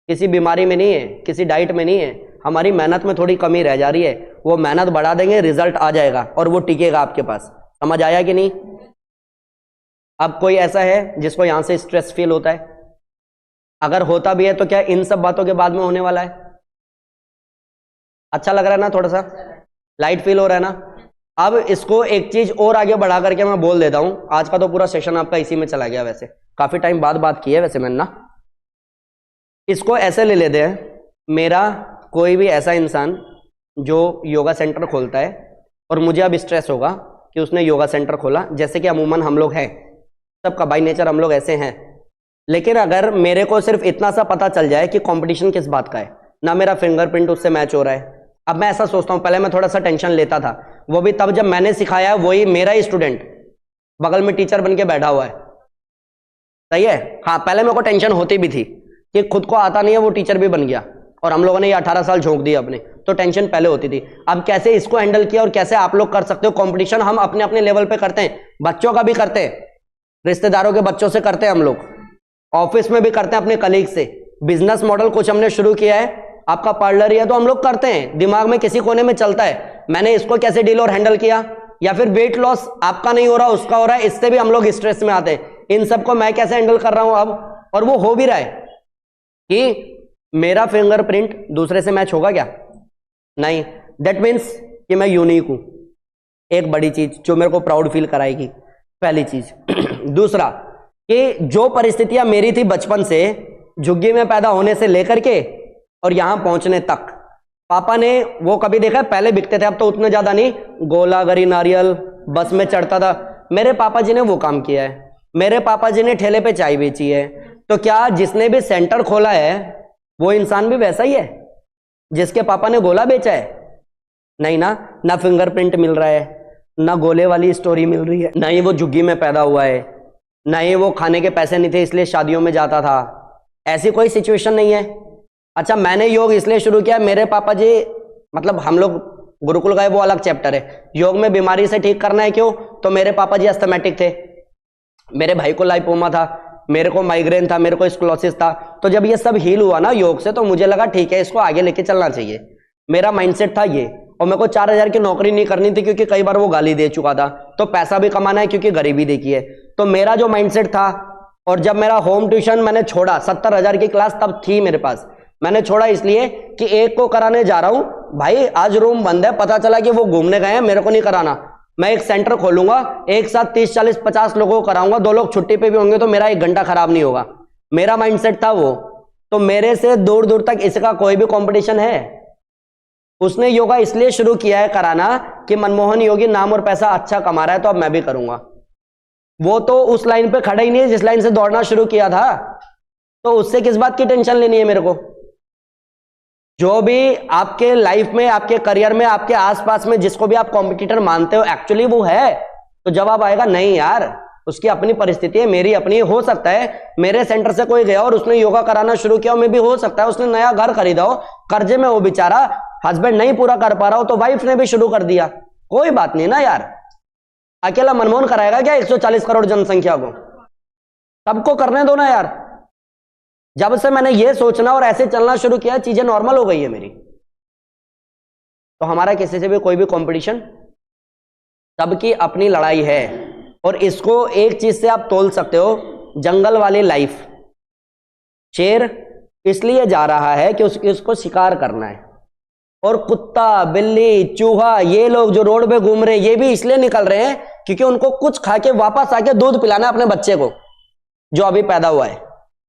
किसी बीमारी में नहीं है, किसी डाइट में नहीं है, हमारी मेहनत में थोड़ी कमी रह जा रही है। वो मेहनत बढ़ा देंगे, रिजल्ट आ जाएगा और वो टिकेगा आपके पास। समझ आया कि नहीं? अब कोई ऐसा है जिसको यहां से स्ट्रेस फील होता है? अगर होता भी है तो क्या इन सब बातों के बाद में होने वाला है? अच्छा लग रहा है ना, थोड़ा सा लाइट फील हो रहा है ना? अब इसको एक चीज और आगे बढ़ा करके मैं बोल देता हूं। आज का तो पूरा सेशन आपका इसी में चला गया, वैसे काफी टाइम बाद बात की है वैसे मैंने ना। इसको ऐसे ले लेते हैं, मेरा कोई भी ऐसा इंसान जो योगा सेंटर खोलता है और मुझे अब स्ट्रेस होगा कि उसने योगा सेंटर खोला, जैसे कि अमूमन हम लोग हैं, सबका बाई नेचर हम लोग ऐसे हैं। लेकिन अगर मेरे को सिर्फ इतना सा पता चल जाए कि कंपटीशन किस बात का है, ना मेरा फिंगरप्रिंट उससे मैच हो रहा है। अब मैं ऐसा सोचता हूं, पहले मैं थोड़ा सा टेंशन लेता था, वो भी तब जब मैंने सिखाया, वही मेरा ही स्टूडेंट बगल में टीचर बन के बैठा हुआ है। सही है? हाँ, पहले मेरे को टेंशन होती भी थी कि खुद को आता नहीं है, वो टीचर भी बन गया और हम लोगों ने ये 18 साल झोंक दिए अपने, तो टेंशन पहले होती थी। अब कैसे इसको हैंडल किया और कैसे आप लोग कर सकते हो? कंपटीशन हम अपने अपने लेवल पे करते हैं, बच्चों का भी करते हैं, रिश्तेदारों के बच्चों से करते हैं, हम लोग ऑफिस में भी करते हैं, अपने कलीग से। बिजनेस मॉडल कुछ हमने शुरू किया है, आपका पार्लर ही है तो हम लोग करते हैं, दिमाग में किसी कोने में चलता है मैंने इसको कैसे डील और हैंडल किया। या फिर वेट लॉस आपका नहीं हो रहा, उसका हो रहा है, इससे भी हम लोग स्ट्रेस में आते हैं। इन सबको मैं कैसे हैंडल कर रहा हूं अब, और वो हो भी रहा है कि मेरा फिंगरप्रिंट दूसरे से मैच होगा क्या? नहीं। दैट मीन्स कि मैं यूनिक हूं, एक बड़ी चीज जो मेरे को प्राउड फील कराएगी, पहली चीज। दूसरा कि जो परिस्थितियां मेरी थी बचपन से, झुग्गी में पैदा होने से लेकर के और यहां पहुंचने तक, पापा ने वो कभी देखा है? पहले बिकते थे, अब तो उतने ज्यादा नहीं, गोला गरी नारियल बस में चढ़ता था। मेरे पापा जी ने वो काम किया है, मेरे पापा जी ने ठेले पे चाय बेची है। तो क्या जिसने भी सेंटर खोला है वो इंसान भी वैसा ही है जिसके पापा ने गोला बेचा है? नहीं ना। ना फिंगरप्रिंट मिल रहा है, ना गोले वाली स्टोरी मिल रही है, ना ही वो झुग्गी में पैदा हुआ है, ना ही वो खाने के पैसे नहीं थे इसलिए शादियों में जाता था। ऐसी कोई सिचुएशन नहीं है। अच्छा, मैंने योग इसलिए शुरू किया, मेरे पापा जी, मतलब हम लोग गुरुकुल गए वो अलग चैप्टर है, योग में बीमारी से ठीक करना है क्यों, तो मेरे पापा जी अस्थमैटिक थे, मेरे भाई को लाइपोमा था, मेरे को माइग्रेन था, मेरे को स्क्लोसिस था। तो जब ये सब हील हुआ ना योग से, तो मुझे लगा ठीक है इसको आगे लेके चलना चाहिए। मेरा माइंडसेट था ये। और मेरे को 4000 की नौकरी नहीं करनी थी क्योंकि कई बार वो गाली दे चुका था, तो पैसा भी कमाना है क्योंकि गरीबी देखी है। तो मेरा जो माइंडसेट था, और जब मेरा होम ट्यूशन मैंने छोड़ा, 70,000 की क्लास तब थी मेरे पास, मैंने छोड़ा इसलिए कि एक को कराने जा रहा हूं, भाई आज रूम बंद है, पता चला कि वो घूमने गए हैं, मेरे को नहीं कराना, मैं एक सेंटर खोलूंगा, एक साथ 30, 40, 50 लोगों को कराऊंगा, 2 लोग छुट्टी पे भी होंगे तो मेरा 1 घंटा खराब नहीं होगा। मेरा माइंडसेट था वो। तो मेरे से दूर दूर तक इसका कोई भी कंपटीशन है? उसने योगा इसलिए शुरू किया है कराना कि मनमोहन योगी नाम और पैसा अच्छा कमा रहा है तो अब मैं भी करूंगा। वो तो उस लाइन पे खड़ा ही नहीं है जिस लाइन से दौड़ना शुरू किया था, तो उससे किस बात की टेंशन लेनी है मेरे को? जो भी आपके लाइफ में, आपके करियर में, आपके आसपास में जिसको भी आप कॉम्पिटिटर मानते हो, एक्चुअली वो है? तो जवाब आएगा नहीं यार, उसकी अपनी परिस्थिति है, मेरी अपनी। हो सकता है मेरे सेंटर से कोई गया और उसने योगा कराना शुरू किया, मे भी हो सकता है उसने नया घर खरीदा हो, कर्जे में हो बेचारा, हस्बैंड नहीं पूरा कर पा रहा हो तो वाइफ ने भी शुरू कर दिया। कोई बात नहीं ना यार, अकेला मनमोहन कराएगा क्या 140 करोड़ जनसंख्या को? सबको करने दो ना यार। जब से मैंने ये सोचना और ऐसे चलना शुरू किया, चीजें नॉर्मल हो गई है मेरी। तो हमारा किसी से भी कोई भी कंपटीशन, सबकी अपनी लड़ाई है। और इसको एक चीज से आप तोल सकते हो, जंगल वाली लाइफ। शेर इसलिए जा रहा है कि उसको शिकार करना है, और कुत्ता, बिल्ली, चूहा, ये लोग जो रोड पे घूम रहे हैं, ये भी इसलिए निकल रहे हैं क्योंकि उनको कुछ खा के वापस आके दूध पिलाना है अपने बच्चे को जो अभी पैदा हुआ है।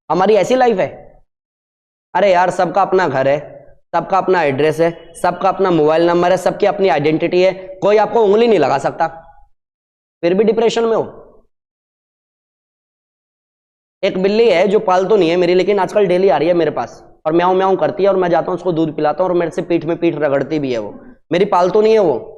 हमारी ऐसी लाइफ है। अरे यार, सबका अपना घर है, सबका अपना एड्रेस है, सबका अपना मोबाइल नंबर है, सबकी अपनी आइडेंटिटी है, कोई आपको उंगली नहीं लगा सकता, फिर भी डिप्रेशन में हो। एक बिल्ली है जो पालतू नहीं है मेरी, लेकिन आजकल डेली आ रही है मेरे पास और म्याऊं म्याऊं करती है, और मैं जाता हूं उसको दूध पिलाता हूं और मेरे से पीठ में पीठ रगड़ती भी है। वो मेरी पालतू नहीं है, वो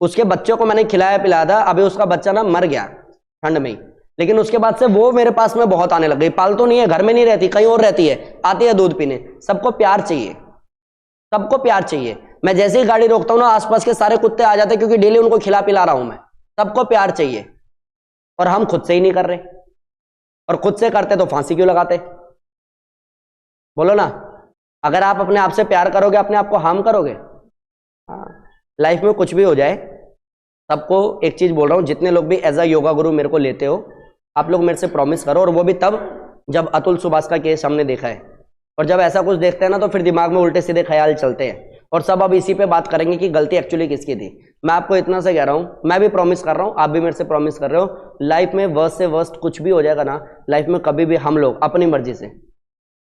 उसके बच्चों को मैंने खिलाया पिलाया था, अभी उसका बच्चा ना मर गया ठंड में ही, लेकिन उसके बाद से वो मेरे पास में बहुत आने लग गई। पालतू नहीं है, घर में नहीं रहती, कहीं और रहती है, आती है दूध पीने। सबको प्यार चाहिए, सबको प्यार चाहिए। मैं जैसे ही गाड़ी रोकता हूं ना, आसपास के सारे कुत्ते आ जाते, क्योंकि डेली उनको खिला पिला रहा हूं मैं। सबको प्यार चाहिए, और हम खुद से ही नहीं कर रहे, और खुद से करते तो फांसी क्यों लगाते? बोलो ना। अगर आप अपने आप से प्यार करोगे, अपने आप को हार्म करोगे। हाँ, लाइफ में कुछ भी हो जाए, सबको एक चीज बोल रहा हूं, जितने लोग भी एज अ योगा गुरु मेरे को लेते हो, आप लोग मेरे से प्रॉमिस करो, और वो भी तब जब अतुल सुभाष का केस हमने देखा है। और जब ऐसा कुछ देखते हैं ना, तो फिर दिमाग में उल्टे सीधे ख्याल चलते हैं, और सब अब इसी पे बात करेंगे कि गलती एक्चुअली किसकी थी। मैं आपको इतना से कह रहा हूं, मैं भी प्रॉमिस कर रहा हूं, आप भी मेरे से प्रॉमिस कर रहे हो, लाइफ में वर्स्ट से वर्स्ट कुछ भी हो जाएगा ना, लाइफ में कभी भी हम लोग अपनी मर्जी से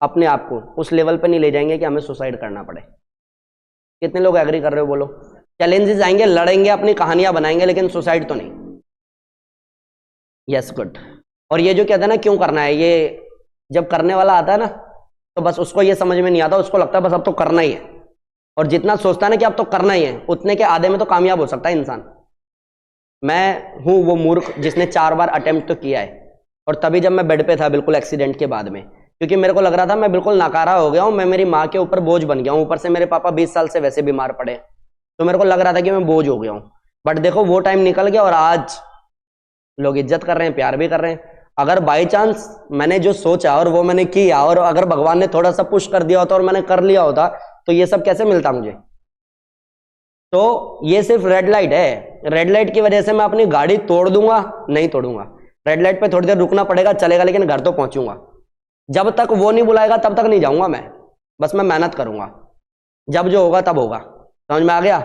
अपने आप को उस लेवल पे नहीं ले जाएंगे कि हमें सुसाइड करना पड़े। कितने लोग एग्री कर रहे हो? बोलो। चैलेंजेस आएंगे, लड़ेंगे, अपनी कहानियां बनाएंगे, लेकिन सुसाइड तो नहीं। Yes, good. और ये जो कहते हैं ना क्यों करना है, ये जब करने वाला आता है ना, तो बस उसको ये समझ में नहीं आता, उसको लगता है बस अब तो करना ही है, और जितना सोचता है ना कि अब तो करना ही है, उतने के आधे में तो कामयाब हो सकता है इंसान। मैं हूं वो मूर्ख जिसने 4 बार अटेम्प्ट तो किया है, और तभी जब मैं बेड पे था बिल्कुल एक्सीडेंट के बाद में, क्योंकि मेरे को लग रहा था मैं बिल्कुल नाकारा हो गया हूं, मैं मेरी माँ के ऊपर बोझ बन गया हूं। ऊपर से मेरे पापा 20 साल से वैसे बीमार पड़े, तो मेरे को लग रहा था कि मैं बोझ हो गया हूं। बट देखो, वो टाइम निकल गया, और आज लोग इज्जत कर रहे हैं, प्यार भी कर रहे हैं। अगर बाई चांस मैंने जो सोचा और वो मैंने किया, और अगर भगवान ने थोड़ा सा पुश कर दिया होता और मैंने कर लिया होता, तो ये सब कैसे मिलता मुझे? तो ये सिर्फ रेड लाइट है, रेड लाइट की वजह से मैं अपनी गाड़ी तोड़ दूंगा? नहीं तोड़ूंगा। रेड लाइट पे थोड़ी देर रुकना पड़ेगा, चलेगा, लेकिन घर तो पहुंचूंगा। जब तक वो नहीं बुलाएगा तब तक नहीं जाऊंगा मैं, बस मैं मेहनत करूंगा, जब जो होगा तब होगा। समझ में आ गया?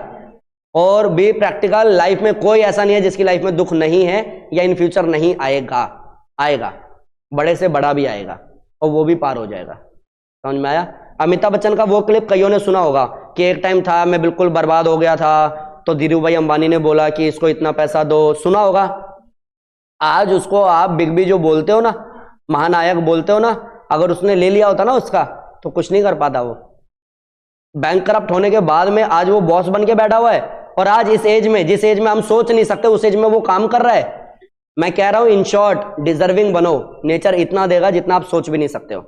और बी प्रैक्टिकल। लाइफ में कोई ऐसा नहीं है जिसकी लाइफ में दुख नहीं है, या इन फ्यूचर नहीं आएगा। आएगा, बड़े से बड़ा भी आएगा, और वो भी पार हो जाएगा। समझ में आया? अमिताभ बच्चन का वो क्लिप कईयों ने सुना होगा कि एक टाइम था मैं बिल्कुल बर्बाद हो गया था, तो धीरू भाई अंबानी ने बोला कि इसको इतना पैसा दो। सुना होगा। आज उसको आप बिग बी जो बोलते हो ना, महानायक बोलते हो ना, अगर उसने ले लिया होता ना उसका, तो कुछ नहीं कर पाता वो। बैंक करप्ट होने के बाद में आज वो बॉस बन के बैठा हुआ है, और आज इस एज में, जिस एज में हम सोच नहीं सकते, उस एज में वो काम कर रहा है। मैं कह रहा हूं, इन शॉर्ट, डिजर्विंग बनो। नेचर इतना देगा जितना आप सोच भी नहीं सकते हो।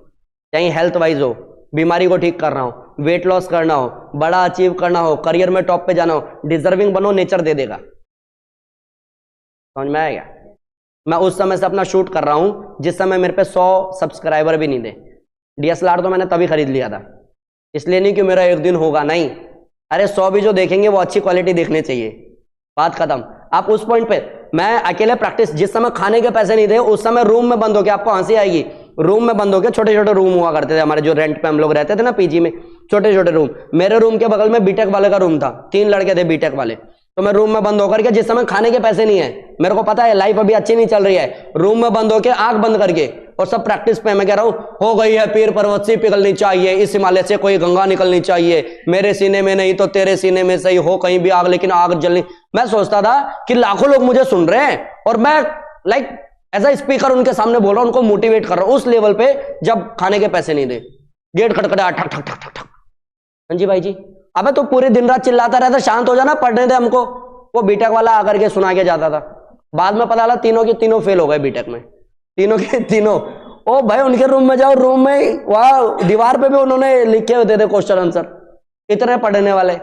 चाहे हेल्थ वाइज हो, बीमारी को ठीक करना हो, वेट लॉस करना हो, बड़ा अचीव करना हो, करियर में टॉप पे जाना हो, डिजर्विंग बनो, नेचर दे देगा। समझ में आएगा? मैं उस समय से अपना शूट कर रहा हूं जिस समय मेरे पे 100 सब्सक्राइबर भी नहीं थे। DSLR तो मैंने तभी खरीद लिया था, इसलिए नहीं कि मेरा एक दिन होगा, नहीं। अरे 100 भी जो देखेंगे वो अच्छी क्वालिटी देखने चाहिए, बात खत्म। आप उस पॉइंट पे, मैं अकेले प्रैक्टिस, जिस समय खाने के पैसे नहीं थे उस समय रूम में बंद होके, आपको हंसी आएगी, रूम में बंद होके, छोटे छोटे रूम हुआ करते थे हमारे, जो रेंट पे हम लोग रहते थे ना पीजी में, छोटे छोटे रूम। मेरे रूम के बगल में बीटेक वाले का रूम था, 3 लड़के थे बीटेक वाले। तो मैं रूम में बंद होकर के, जिस समय खाने के पैसे नहीं है, मेरे को पता है लाइफ अभी अच्छी नहीं चल रही है, रूम में बंद होकर आंख बंद करके, और सब प्रैक्टिस पे। मैं कह रहा हूं, हो गई है पीर पर्वत से पिघलनी चाहिए, इस हिमालय से कोई गंगा निकलनी चाहिए, मेरे सीने में नहीं तो तेरे सीने में सही, हो कहीं भी आग लेकिन आग जलनी। मैं सोचता था कि लाखों लोग मुझे सुन रहे हैं, और मैं लाइक एज अ स्पीकर उनके सामने बोल रहा हूं, उनको मोटिवेट कर रहा हूं, उस लेवल पे। जब खाने के पैसे नहीं थे, गेट खटखटा, ठक ठक ठक ठक ठक, हाँ जी भाई जी। अबे तो पूरे दिन रात चिल्लाता रहता, शांत हो जाना, पढ़ने दे हमको। वो बीटेक वाला आकर के सुना के जाता था, बाद में पता लगा तीनों के तीनों फेल हो गए बीटेक में, तीनों के तीनों। ओ भाई उनके रूम में जाओ, रूम में वहां दीवार पे भी उन्होंने लिखे होते थे क्वेश्चन आंसर, इतने पढ़ने वाले।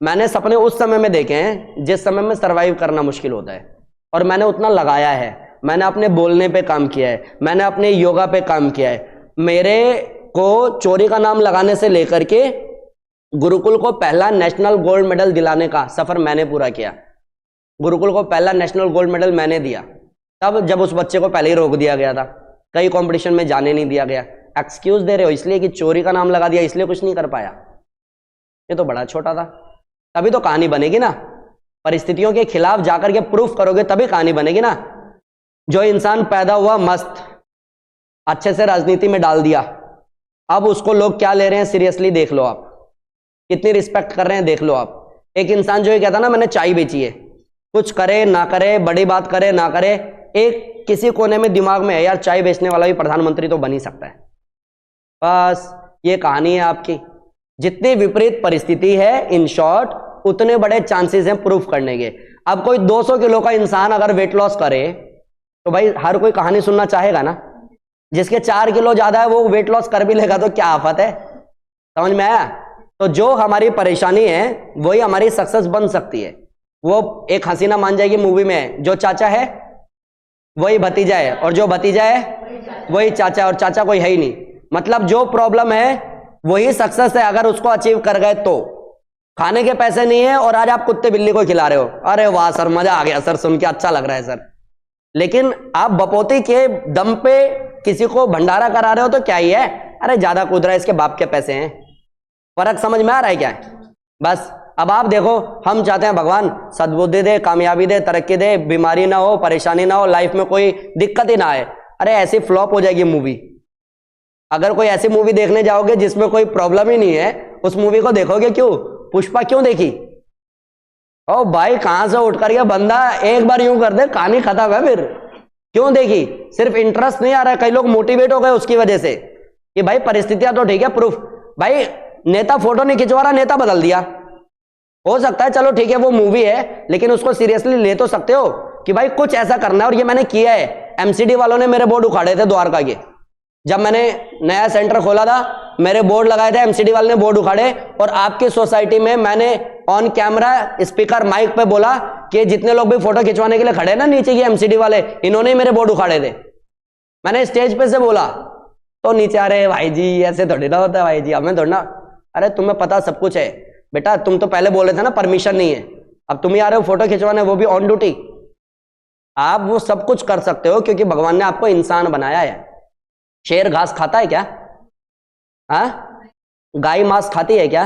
मैंने सपने उस समय में देखे हैं जिस समय में सरवाइव करना मुश्किल होता है, और मैंने उतना लगाया है। मैंने अपने बोलने पे काम किया है, मैंने अपने योगा पे काम किया है। मेरे को चोरी का नाम लगाने से लेकर के गुरुकुल को पहला नेशनल गोल्ड मेडल दिलाने का सफर मैंने पूरा किया। गुरुकुल को पहला नेशनल गोल्ड मेडल मैंने दिया, तब जब उस बच्चे को पहले ही रोक दिया गया था, कई कंपटीशन में जाने नहीं दिया गया। एक्सक्यूज दे रहे हो इसलिए कि चोरी का नाम लगा दिया इसलिए कुछ नहीं कर पाया, ये तो बड़ा छोटा था। तभी तो कहानी बनेगी ना, परिस्थितियों के खिलाफ जाकर के प्रूफ करोगे तभी कहानी बनेगी ना। जो इंसान पैदा हुआ मस्त, अच्छे से राजनीति में डाल दिया, अब उसको लोग क्या ले रहे हैं सीरियसली देख लो आप, कितनी रिस्पेक्ट कर रहे हैं देख लो आप। एक इंसान जो ये कहता ना मैंने चाय बेची है, कुछ करे ना करे, बड़ी बात करे ना करे, एक किसी कोने में दिमाग में है यार चाय बेचने वाला भी प्रधानमंत्री तो बन ही सकता है। बस ये कहानी है आपकी। जितनी विपरीत परिस्थिति है, इन शॉर्ट उतने बड़े चांसेस हैं प्रूफ करने के। अब कोई 200 किलो का इंसान अगर वेट लॉस करे तो भाई हर कोई कहानी सुनना चाहेगा ना। जिसके 4 किलो ज्यादा है वो वेट लॉस कर भी लेगा तो क्या आफत है, समझ में आया। तो जो हमारी परेशानी है वही हमारी सक्सेस बन सकती है। वो एक हसीना मान जाएगी मूवी में, जो चाचा है वही भतीजा है, और जो भतीजा है वही चाचा, और चाचा कोई है ही नहीं। मतलब जो प्रॉब्लम है वही सक्सेस है अगर उसको अचीव कर गए तो। खाने के पैसे नहीं है और आज आप कुत्ते बिल्ली को खिला रहे हो, अरे वाह सर मजा आ गया सर, सुन के अच्छा लग रहा है सर। लेकिन आप बपोती के दम पे किसी को भंडारा करा रहे हो तो क्या ही है, अरे ज्यादा कूद रहा है इसके बाप के पैसे हैं। फर्क समझ में आ रहा है क्या है? बस अब आप देखो, हम चाहते हैं भगवान सद्बुद्धि दे, कामयाबी दे, तरक्की दे, बीमारी ना हो, परेशानी ना हो, लाइफ में कोई दिक्कत ही ना आए। अरे ऐसी फ्लॉप हो जाएगी मूवी। अगर कोई ऐसी मूवी देखने जाओगे जिसमें कोई प्रॉब्लम ही नहीं है, उस मूवी को देखोगे क्यों? पुष्पा क्यों देखी? ओ भाई कहां से उठ कर गया बंदा, एक बार यूं कर दे कहानी खत्म है। फिर क्यों देखी? सिर्फ इंटरेस्ट नहीं आ रहा है। कई लोग मोटिवेट हो गए उसकी वजह से कि भाई परिस्थितियां तो ठीक है, प्रूफ भाई नेता फोटो नहीं खिंचवा रहा, नेता बदल दिया। हो सकता है चलो ठीक है वो मूवी है, लेकिन उसको सीरियसली ले तो सकते हो कि भाई कुछ ऐसा करना है। और ये मैंने किया है। एमसीडी वालों ने मेरे बोर्ड उखाड़े थे द्वारका के, जब मैंने नया सेंटर खोला था मेरे बोर्ड लगाए थे, एमसीडी वाले ने बोर्ड उखाड़े। और आपकी सोसाइटी में मैंने ऑन कैमरा स्पीकर माइक पे बोला कि जितने लोग भी फोटो खिंचवाने के लिए खड़े ना नीचे की एमसीडी वाले, इन्होंने मेरे बोर्ड उखाड़े थे। मैंने स्टेज पे से बोला तो नीचे आ रहे भाई जी ऐसे थोड़ी ना होता है भाई जी, हमें थोड़ा ना। अरे तुम्हें पता सब कुछ है बेटा, तुम तो पहले बोल रहे थे ना परमिशन नहीं है, अब तुम ही आ रहे हो फोटो खिंचवाने, वो भी ऑन ड्यूटी। आप वो सब कुछ कर सकते हो क्योंकि भगवान ने आपको इंसान बनाया है। शेर घास खाता है क्या? हाँ, गाय मांस खाती है क्या?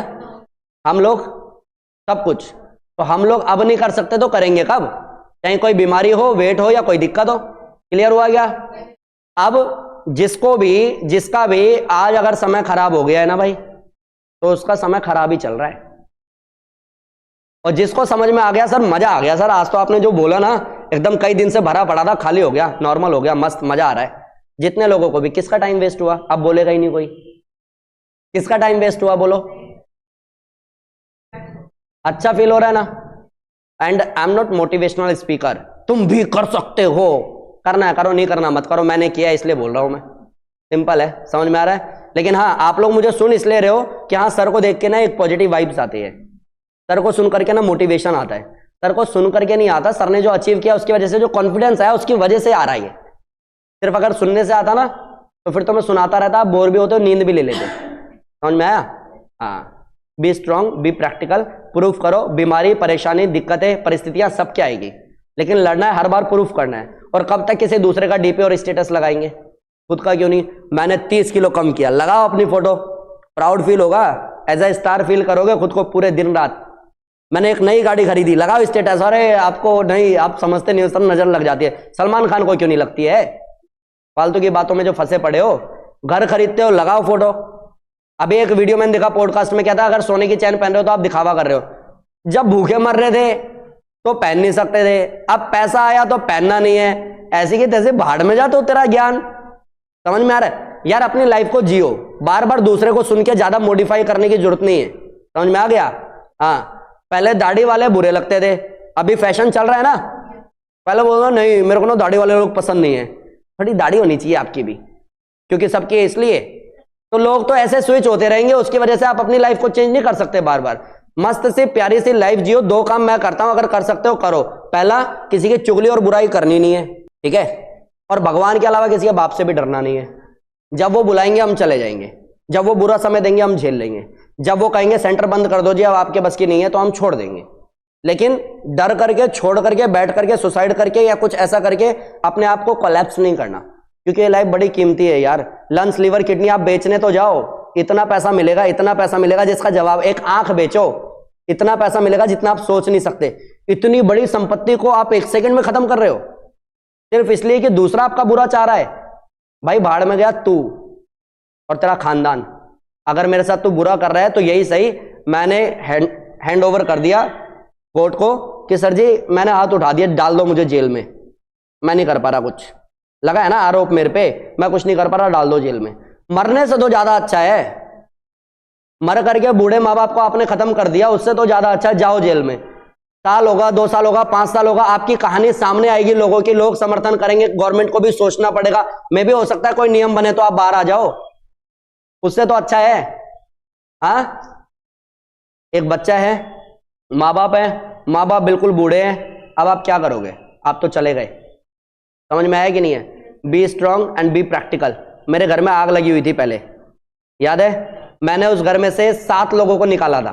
हम लोग सब कुछ। तो हम लोग अब नहीं कर सकते तो करेंगे कब? चाहे कोई बीमारी हो, वेट हो या कोई दिक्कत हो। क्लियर हुआ क्या? अब जिसको भी जिसका भी आज अगर समय खराब हो गया है ना भाई, तो उसका समय खराब ही चल रहा है। और जिसको समझ में आ गया सर मजा आ गया सर, आज तो आपने जो बोला ना एकदम कई दिन से भरा पड़ा था, खाली हो गया, नॉर्मल हो गया, मस्त मजा आ रहा है। जितने लोगों को भी, किसका टाइम वेस्ट हुआ? अब बोलेगा ही नहीं कोई। किसका टाइम वेस्ट हुआ बोलो? अच्छा फील हो रहा है ना? And I am not motivational speaker, तुम भी कर सकते हो, करना है करो, नहीं करना मत करो, मैंने किया इसलिए बोल रहा हूं मैं। सिंपल है, समझ में आ रहा है? लेकिन हाँ आप लोग मुझे सुन इसलिए रहे हो कि हाँ सर को देख के ना एक पॉजिटिव वाइब्स आती है, सर को सुन करके ना मोटिवेशन आता है। सर को सुन करके नहीं आता, सर ने जो अचीव किया उसकी वजह से जो कॉन्फिडेंस आया उसकी वजह से आ रहा है। सिर्फ अगर सुनने से आता ना तो फिर तो मैं सुनाता रहता, आप बोर भी होते हो, नींद भी ले लेते। समझ में आया? हाँ, B strong, be practical, proof करो। बीमारी, परेशानी, दिक्कतें, परिस्थितियां सब क्या आएगी, लेकिन लड़ना है, हर बार प्रूफ करना है। और कब तक किसी दूसरे का डीपी और स्टेटस लगाएंगे? खुद का क्यों नहीं? मैंने 30 किलो कम किया, लगाओ अपनी फोटो, प्राउड फील होगा, एज ए स्टार फील करोगे खुद को पूरे दिन रात। मैंने एक नई गाड़ी खरीदी, लगाओ स्टेटस। अरे आपको नहीं, आप समझते नहीं हो, सब नजर लग जाती है। सलमान खान को क्यों नहीं लगती है? फालतू की बातों में जो फंसे पड़े हो। घर खरीदते हो, लगाओ फोटो। अभी एक वीडियो मैंने देखा पॉडकास्ट में, कहता अगर सोने की चैन पहन रहे हो तो आप दिखावा कर रहे हो। जब भूखे मर रहे थे तो पहन नहीं सकते थे, अब पैसा आया तो पहनना नहीं है। ऐसी की तैसे भाड़ में जाते हो तेरा ज्ञान। समझ में आ रहा है? यार अपनी लाइफ को जियो, बार बार दूसरे को सुन के ज्यादा मॉडिफाई करने की जरूरत नहीं है। समझ में आ गया? हाँ, पहले दाढ़ी वाले बुरे लगते थे, अभी फैशन चल रहा है ना, पहले बोलो नहीं मेरे को ना दाढ़ी वाले लोग पसंद नहीं है, थोड़ी दाढ़ी होनी चाहिए आपकी भी, क्योंकि सबकी इसलिए तो लोग तो ऐसे स्विच होते रहेंगे, उसकी वजह से आप अपनी लाइफ को चेंज नहीं कर सकते बार बार। मस्त सी प्यारी सी लाइफ जियो। 2 काम मैं करता हूं, अगर कर सकते हो करो। पहला, किसी की चुगली और बुराई करनी नहीं है, ठीक है, और भगवान के अलावा किसी के बाप से भी डरना नहीं है। जब वो बुलाएंगे हम चले जाएंगे, जब वो बुरा समय देंगे हम झेल लेंगे, जब वो कहेंगे सेंटर बंद कर दो जी अब आपके बस की नहीं है तो हम छोड़ देंगे। लेकिन डर करके, छोड़ करके, बैठ करके, सुसाइड करके या कुछ ऐसा करके अपने आप को कोलैप्स नहीं करना, क्योंकि ये लाइफ बड़ी कीमती है यार। लंग्स, लीवर, किडनी आप बेचने तो जाओ, इतना पैसा मिलेगा, इतना पैसा मिलेगा जिसका जवाब, एक आंख बेचो, इतना पैसा मिलेगा जितना आप सोच नहीं सकते। इतनी बड़ी संपत्ति को आप 1 सेकंड में खत्म कर रहे हो सिर्फ इसलिए कि दूसरा आपका बुरा चाह रहा है। भाई भाड़ में गया तू और तेरा खानदान। अगर मेरे साथ तू बुरा कर रहा है तो यही सही, मैंने हैंड ओवर कर दिया कोर्ट को कि सर जी मैंने हाथ उठा दिया, डाल दो मुझे जेल में, मैं नहीं कर पा रहा, कुछ लगा है ना आरोप मेरे पे, मैं कुछ नहीं कर पा रहा, डाल दो जेल में। मरने से तो ज्यादा अच्छा है, मर करके बूढ़े माँ बाप को आपने खत्म कर दिया, उससे तो ज्यादा अच्छा है जाओ जेल में। साल होगा, 2 साल होगा, 5 साल होगा, आपकी कहानी सामने आएगी, लोगों की, लोग समर्थन करेंगे, गवर्नमेंट को भी सोचना पड़ेगा, मे भी हो सकता है कोई नियम बने तो आप बाहर आ जाओ, उससे तो अच्छा है। हाँ, एक बच्चा है, माँ बाप है, माँ बाप बिल्कुल बूढ़े हैं, अब आप क्या करोगे? आप तो चले गए। समझ में आया कि नहीं है? B strong and be practical. मेरे घर में आग लगी हुई थी पहले, याद है? मैंने उस घर में से 7 लोगों को निकाला था,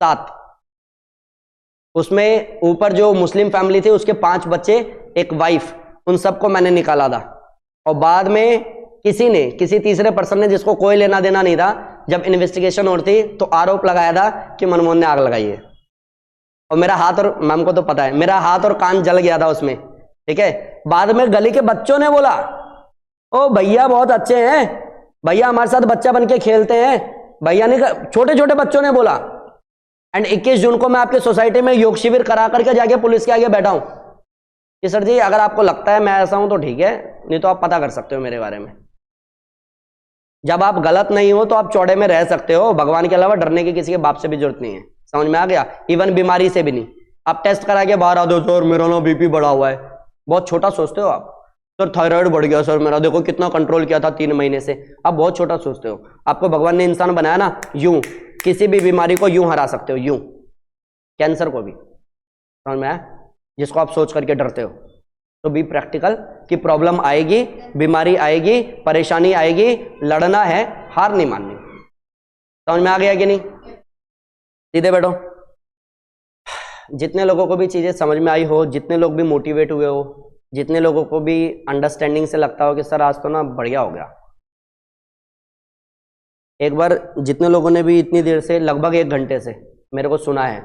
7। उसमें ऊपर जो मुस्लिम फैमिली थी उसके 5 बच्चे, एक वाइफ, उन सबको मैंने निकाला था। और बाद में किसी तीसरे पर्सन ने, जिसको कोई लेना देना नहीं था, जब इन्वेस्टिगेशन हो रही थी तो आरोप लगाया था कि मनमोहन ने आग लगाई है। और मेरा हाथ, और मैम को तो पता है, मेरा हाथ और कान जल गया था उसमें, ठीक है। बाद में गली के बच्चों ने बोला ओ भैया बहुत अच्छे हैं, भैया हमारे साथ बच्चा बन के खेलते हैं, भैया ने, छोटे छोटे बच्चों ने बोला। एंड 21 जून को मैं आपकी सोसाइटी में योग शिविर करा करके जाके पुलिस के आगे बैठा हूं कि सर जी अगर आपको लगता है मैं ऐसा हूं तो ठीक है, नहीं तो आप पता कर सकते हो मेरे बारे में। जब आप गलत नहीं हो तो आप चौड़े में रह सकते हो, भगवान के अलावा डरने की किसी के बाप से भी जरूरत नहीं है। समझ में आ गया? इवन बीमारी से भी नहीं। आप टेस्ट करा के बाहर आ दो, सर मेरा ना बीपी बढ़ा हुआ है, बहुत छोटा सोचते हो आप। सर थायराइड बढ़ गया सर मेरा, देखो कितना कंट्रोल किया था 3 महीने से। आप बहुत छोटा सोचते हो। आपको भगवान ने इंसान बनाया ना, यूं किसी भी बीमारी को यूं हरा सकते हो, यूं, कैंसर को भी। समझ में आया? जिसको आप सोच करके डरते हो। तो बी प्रैक्टिकल कि प्रॉब्लम आएगी, बीमारी आएगी, परेशानी आएगी, लड़ना है, हार नहीं माननी। समझ में आ गया कि नहीं? सीधे बैठो। जितने लोगों को भी चीजें समझ में आई हो, जितने लोग भी मोटिवेट हुए हो, जितने लोगों को भी अंडरस्टैंडिंग से लगता हो कि सर आज तो ना बढ़िया हो गया, एक बार जितने लोगों ने भी इतनी देर से, लगभग 1 घंटे से मेरे को सुना है,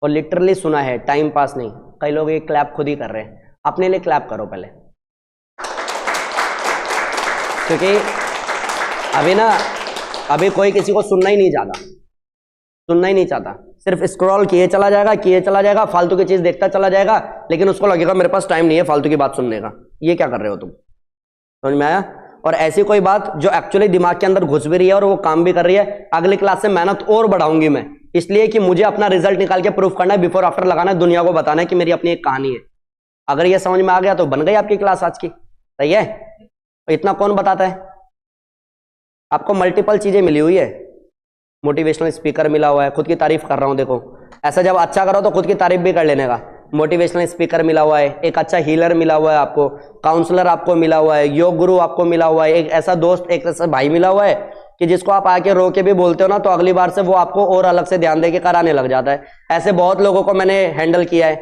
और लिटरली सुना है, टाइम पास नहीं, कई लोग एक क्लैप खुद ही कर रहे हैं। अपने लिए क्लैप करो पहले, क्योंकि अभी कोई किसी को सुनना ही नहीं चाहता, सिर्फ स्क्रॉल किए चला जाएगा, फालतू की चीज देखता चला जाएगा, लेकिन उसको लगेगा मेरे पास टाइम नहीं है फालतू की बात सुनने का। ये क्या कर रहे हो तुम? समझ में आया? और ऐसी कोई बात जो एक्चुअली दिमाग के अंदर घुस भी रही है और वो काम भी कर रही है, अगली क्लास से मेहनत और बढ़ाऊंगी मैं, इसलिए कि मुझे अपना रिजल्ट निकाल के प्रूफ करना है, बिफोर आफ्टर लगाना है, दुनिया को बताना है कि मेरी अपनी एक कहानी है। अगर ये समझ में आ गया तो बन गई आपकी क्लास आज की। सही है? इतना कौन बताता है? आपको मल्टीपल चीजें मिली हुई है, मोटिवेशनल स्पीकर मिला हुआ है, खुद की तारीफ कर रहा हूं, देखो ऐसा जब अच्छा करो तो खुद की तारीफ भी कर लेने का। मोटिवेशनल स्पीकर मिला हुआ है, एक अच्छा हीलर मिला हुआ है आपको, काउंसलर आपको मिला हुआ है, योग गुरु आपको मिला हुआ है, एक ऐसा दोस्त, एक ऐसा भाई मिला हुआ है कि जिसको आप आके रो के भी बोलते हो ना तो अगली बार से वो आपको और अलग से ध्यान देके कराने लग जाता है। ऐसे बहुत लोगों को मैंने हैंडल किया है।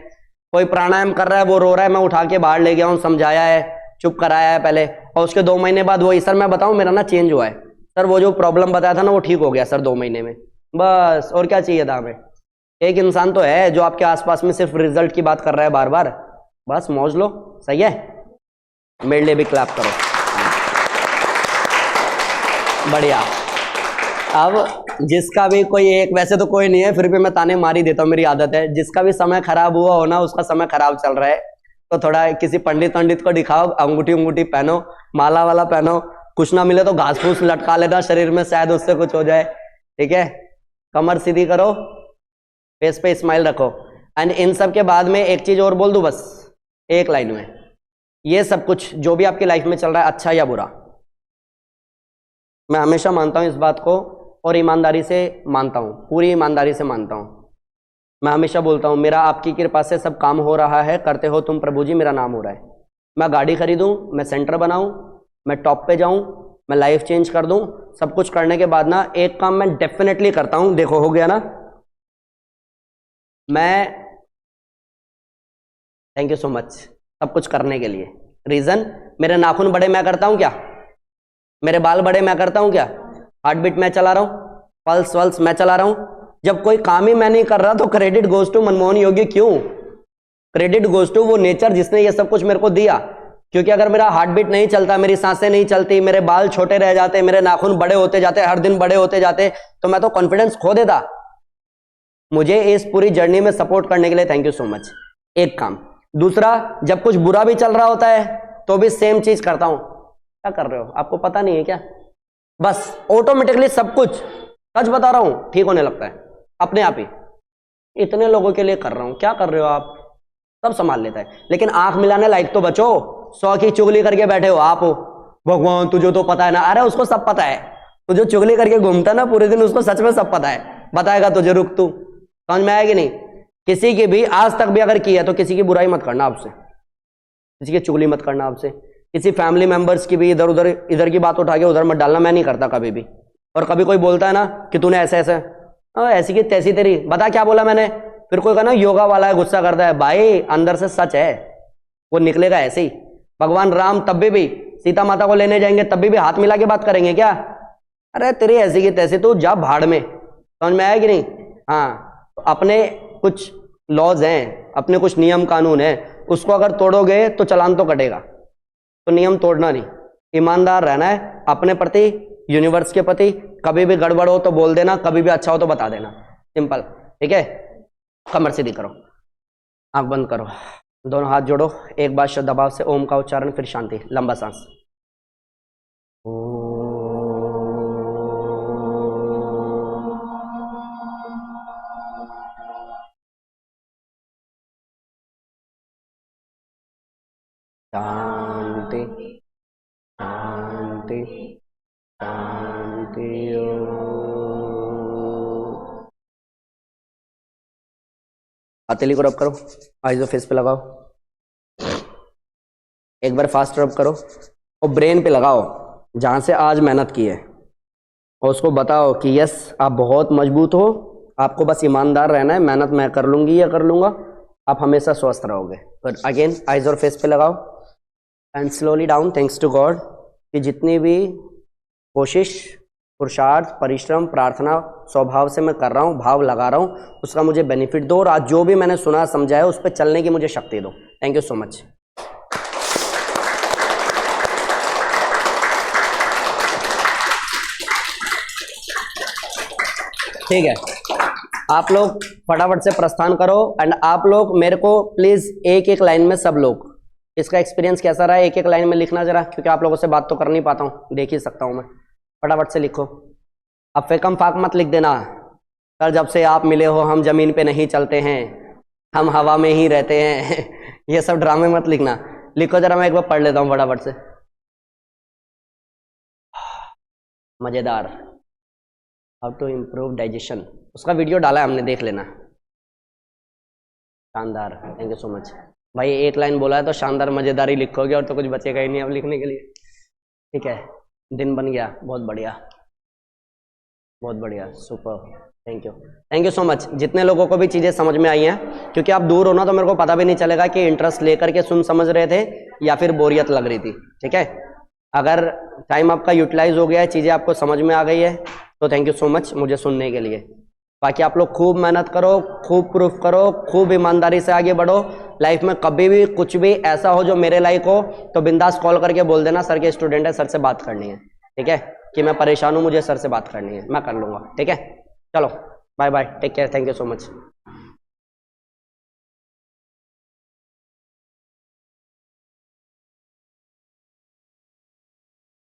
कोई प्राणायाम कर रहा है, वो रो रहा है, मैं उठा के बाहर ले गया हूँ, समझाया है, चुप कराया है पहले, और उसके 2 महीने बाद वही, सर मैं बताऊं मेरा ना चेंज हुआ है सर, वो जो प्रॉब्लम बताया था ना वो ठीक हो गया सर 2 महीने में, बस और क्या चाहिए था हमें। एक इंसान तो है जो आपके आसपास में सिर्फ रिजल्ट की बात कर रहा है बार बार, बस मौज लो। सही है? मेरे लिए भी क्लैप करो, बढ़िया। अब जिसका भी कोई एक, वैसे तो कोई नहीं है, फिर भी मैं ताने मार ही देता हूँ, मेरी आदत है। जिसका भी समय खराब हुआ हो ना, उसका समय खराब चल रहा है, तो थोड़ा किसी पंडित को दिखाओ, अंगूठी पहनो, माला वाला पहनो, कुछ ना मिले तो घास फूस लटका लेना शरीर में, शायद उससे कुछ हो जाए। ठीक है, कमर सीधी करो, फेस पे स्माइल रखो। एंड इन सब के बाद में एक चीज और बोल दूं बस एक लाइन में, ये सब कुछ जो भी आपकी लाइफ में चल रहा है, अच्छा या बुरा, मैं हमेशा मानता हूं इस बात को और ईमानदारी से मानता हूं, पूरी ईमानदारी से मानता हूं। मैं हमेशा बोलता हूं मेरा आपकी कृपा से सब काम हो रहा है, करते हो तुम प्रभु जी, मेरा नाम हो रहा है। मैं गाड़ी खरीदूं, मैं सेंटर बनाऊं, मैं टॉप पे जाऊं, मैं लाइफ चेंज कर दूं, सब कुछ करने के बाद ना एक काम मैं डेफिनेटली करता हूं। देखो हो गया ना, मैं थैंक यू सो मच सब कुछ करने के लिए। रीजन, मेरे नाखून बड़े मैं करता हूं क्या? मेरे बाल बड़े मैं करता हूं क्या? हार्ट बीट मैं चला रहा हूं, पल्स वल्स मैं चला रहा हूं। जब कोई काम ही मैं नहीं कर रहा तो क्रेडिट गोज टू मनमोहन योगी। क्यों? क्रेडिट गोज टू वो नेचर जिसने ये सब कुछ मेरे को दिया। क्योंकि अगर मेरा हार्ट बीट नहीं चलता, मेरी सांसें नहीं चलती, मेरे बाल छोटे रह जाते, मेरे नाखून बड़े होते जाते, हर दिन बड़े होते जाते, तो मैं तो कॉन्फिडेंस खो देता। मुझे इस पूरी जर्नी में सपोर्ट करने के लिए थैंक यू सो मच। एक काम। दूसरा, जब कुछ बुरा भी चल रहा होता है तो भी सेम चीज करता हूं। क्या कर रहे हो, आपको पता नहीं है क्या? बस ऑटोमेटिकली सब कुछ, सच बता रहा हूं, ठीक होने लगता है अपने आप ही। इतने लोगों के लिए कर रहा हूं, क्या कर रहे हो आप? सब संभाल लेता है। लेकिन आंख मिलाने लायक तो बचो। 100 की चुगली करके बैठे हो आप, हो भगवान तुझे तो पता है ना। अरे उसको सब पता है, तो जो चुगली करके घूमता ना पूरे दिन, उसको सच में सब पता है। बताएगा तुझे, रुक तू। समझ में आएगी नहीं? किसी की भी आज तक भी अगर की है तो किसी की बुराई मत करना आपसे, किसी की चुगली मत करना आपसे, किसी फैमिली मेंबर्स की भी इधर की बात उठा के उधर मत डालना। मैं नहीं करता कभी भी। और कभी कोई बोलता है ना कि तूने ऐसे ऐसे, ऐसी की तैसी तेरी, बता क्या बोला मैंने? फिर कोई कहना योगा वाला है, गुस्सा करता है। भाई अंदर से सच है, वो निकलेगा ऐसे ही। भगवान राम तब भी सीता माता को लेने जाएंगे तब भी हाथ मिला के बात करेंगे क्या? अरे तेरी ऐसी की तैसी, तू जा भाड़ में। समझ में आया कि नहीं? हाँ, तो अपने कुछ लॉज हैं, अपने कुछ नियम कानून है, उसको अगर तोड़ोगे तो चालान तो कटेगा। तो नियम तोड़ना नहीं, ईमानदार रहना है अपने प्रति, यूनिवर्स के प्रति। कभी भी गड़बड़ हो तो बोल देना, कभी भी अच्छा हो तो बता देना, सिंपल। ठीक है, कमर सीधी करो, आंख बंद करो, दोनों हाथ जोड़ो, एक बार श्रद्धा भाव से ओम का उच्चारण, फिर शांति, लंबा सांस। शांति शांति शांति। हथेली को रब करो, आइज़ फेस पे लगाओ, एक बार फास्ट रब करो और ब्रेन पे लगाओ जहां से आज मेहनत की है, और उसको बताओ कि यस आप बहुत मजबूत हो, आपको बस ईमानदार रहना है, मेहनत मैं कर लूंगी या कर लूंगा, आप हमेशा स्वस्थ रहोगे। फिर अगेन आइज और फेस पे लगाओ and slowly down. Thanks to god कि जितनी भी कोशिश, पुरुषार्थ, परिश्रम, प्रार्थना स्वभाव से मैं कर रहा हूँ, भाव लगा रहा हूँ, उसका मुझे बेनिफिट दो, और आज जो भी मैंने सुना समझा है उस पर चलने की मुझे शक्ति दो। Thank you so much. ठीक है, आप लोग फटाफट से प्रस्थान करो। एंड आप लोग मेरे को प्लीज एक एक लाइन में, सब लोग इसका एक्सपीरियंस कैसा रहा है एक एक लाइन में लिखना जरा, क्योंकि आप लोगों से बात तो कर नहीं पाता हूँ, देख ही सकता हूँ मैं। फटाफट से लिखो, अब फेकम फाक मत लिख देना। सर जब से आप मिले हो हम जमीन पे नहीं चलते हैं, हम हवा में ही रहते हैं ये सब ड्रामे मत लिखना। लिखो जरा, मैं एक बार पढ़ लेता हूँ फटाफट से। मजेदार, हाउ टू इम्प्रूव डाइजेशन, उसका वीडियो डाला है हमने, देख लेना। शानदार, थैंक यू सो मच भाई। एक लाइन बोला है तो शानदार मजेदार ही लिखोगे, और तो कुछ बचेगा ही नहीं अब लिखने के लिए। ठीक है, दिन बन गया, बहुत बढ़िया, बहुत बढ़िया, super, thank you so much. जितने लोगों को भी चीज़ें समझ में आई हैं, क्योंकि आप दूर हो ना तो मेरे को पता भी नहीं चलेगा कि इंटरेस्ट लेकर के सुन समझ रहे थे या फिर बोरियत लग रही थी। ठीक है, अगर टाइम आपका यूटिलाइज हो गया है, चीज़ें आपको समझ में आ गई है, तो थैंक यू सो मच मुझे सुनने के लिए। बाकी आप लोग खूब मेहनत करो, खूब प्रूफ करो, खूब ईमानदारी से आगे बढ़ो। लाइफ में कभी भी कुछ भी ऐसा हो जो मेरे लायक हो तो बिंदास कॉल करके बोल देना, सर के स्टूडेंट है, सर से बात करनी है। ठीक है, कि मैं परेशान हूँ, मुझे सर से बात करनी है, मैं कर लूँगा। ठीक है, चलो bye bye, take care, thank you so much.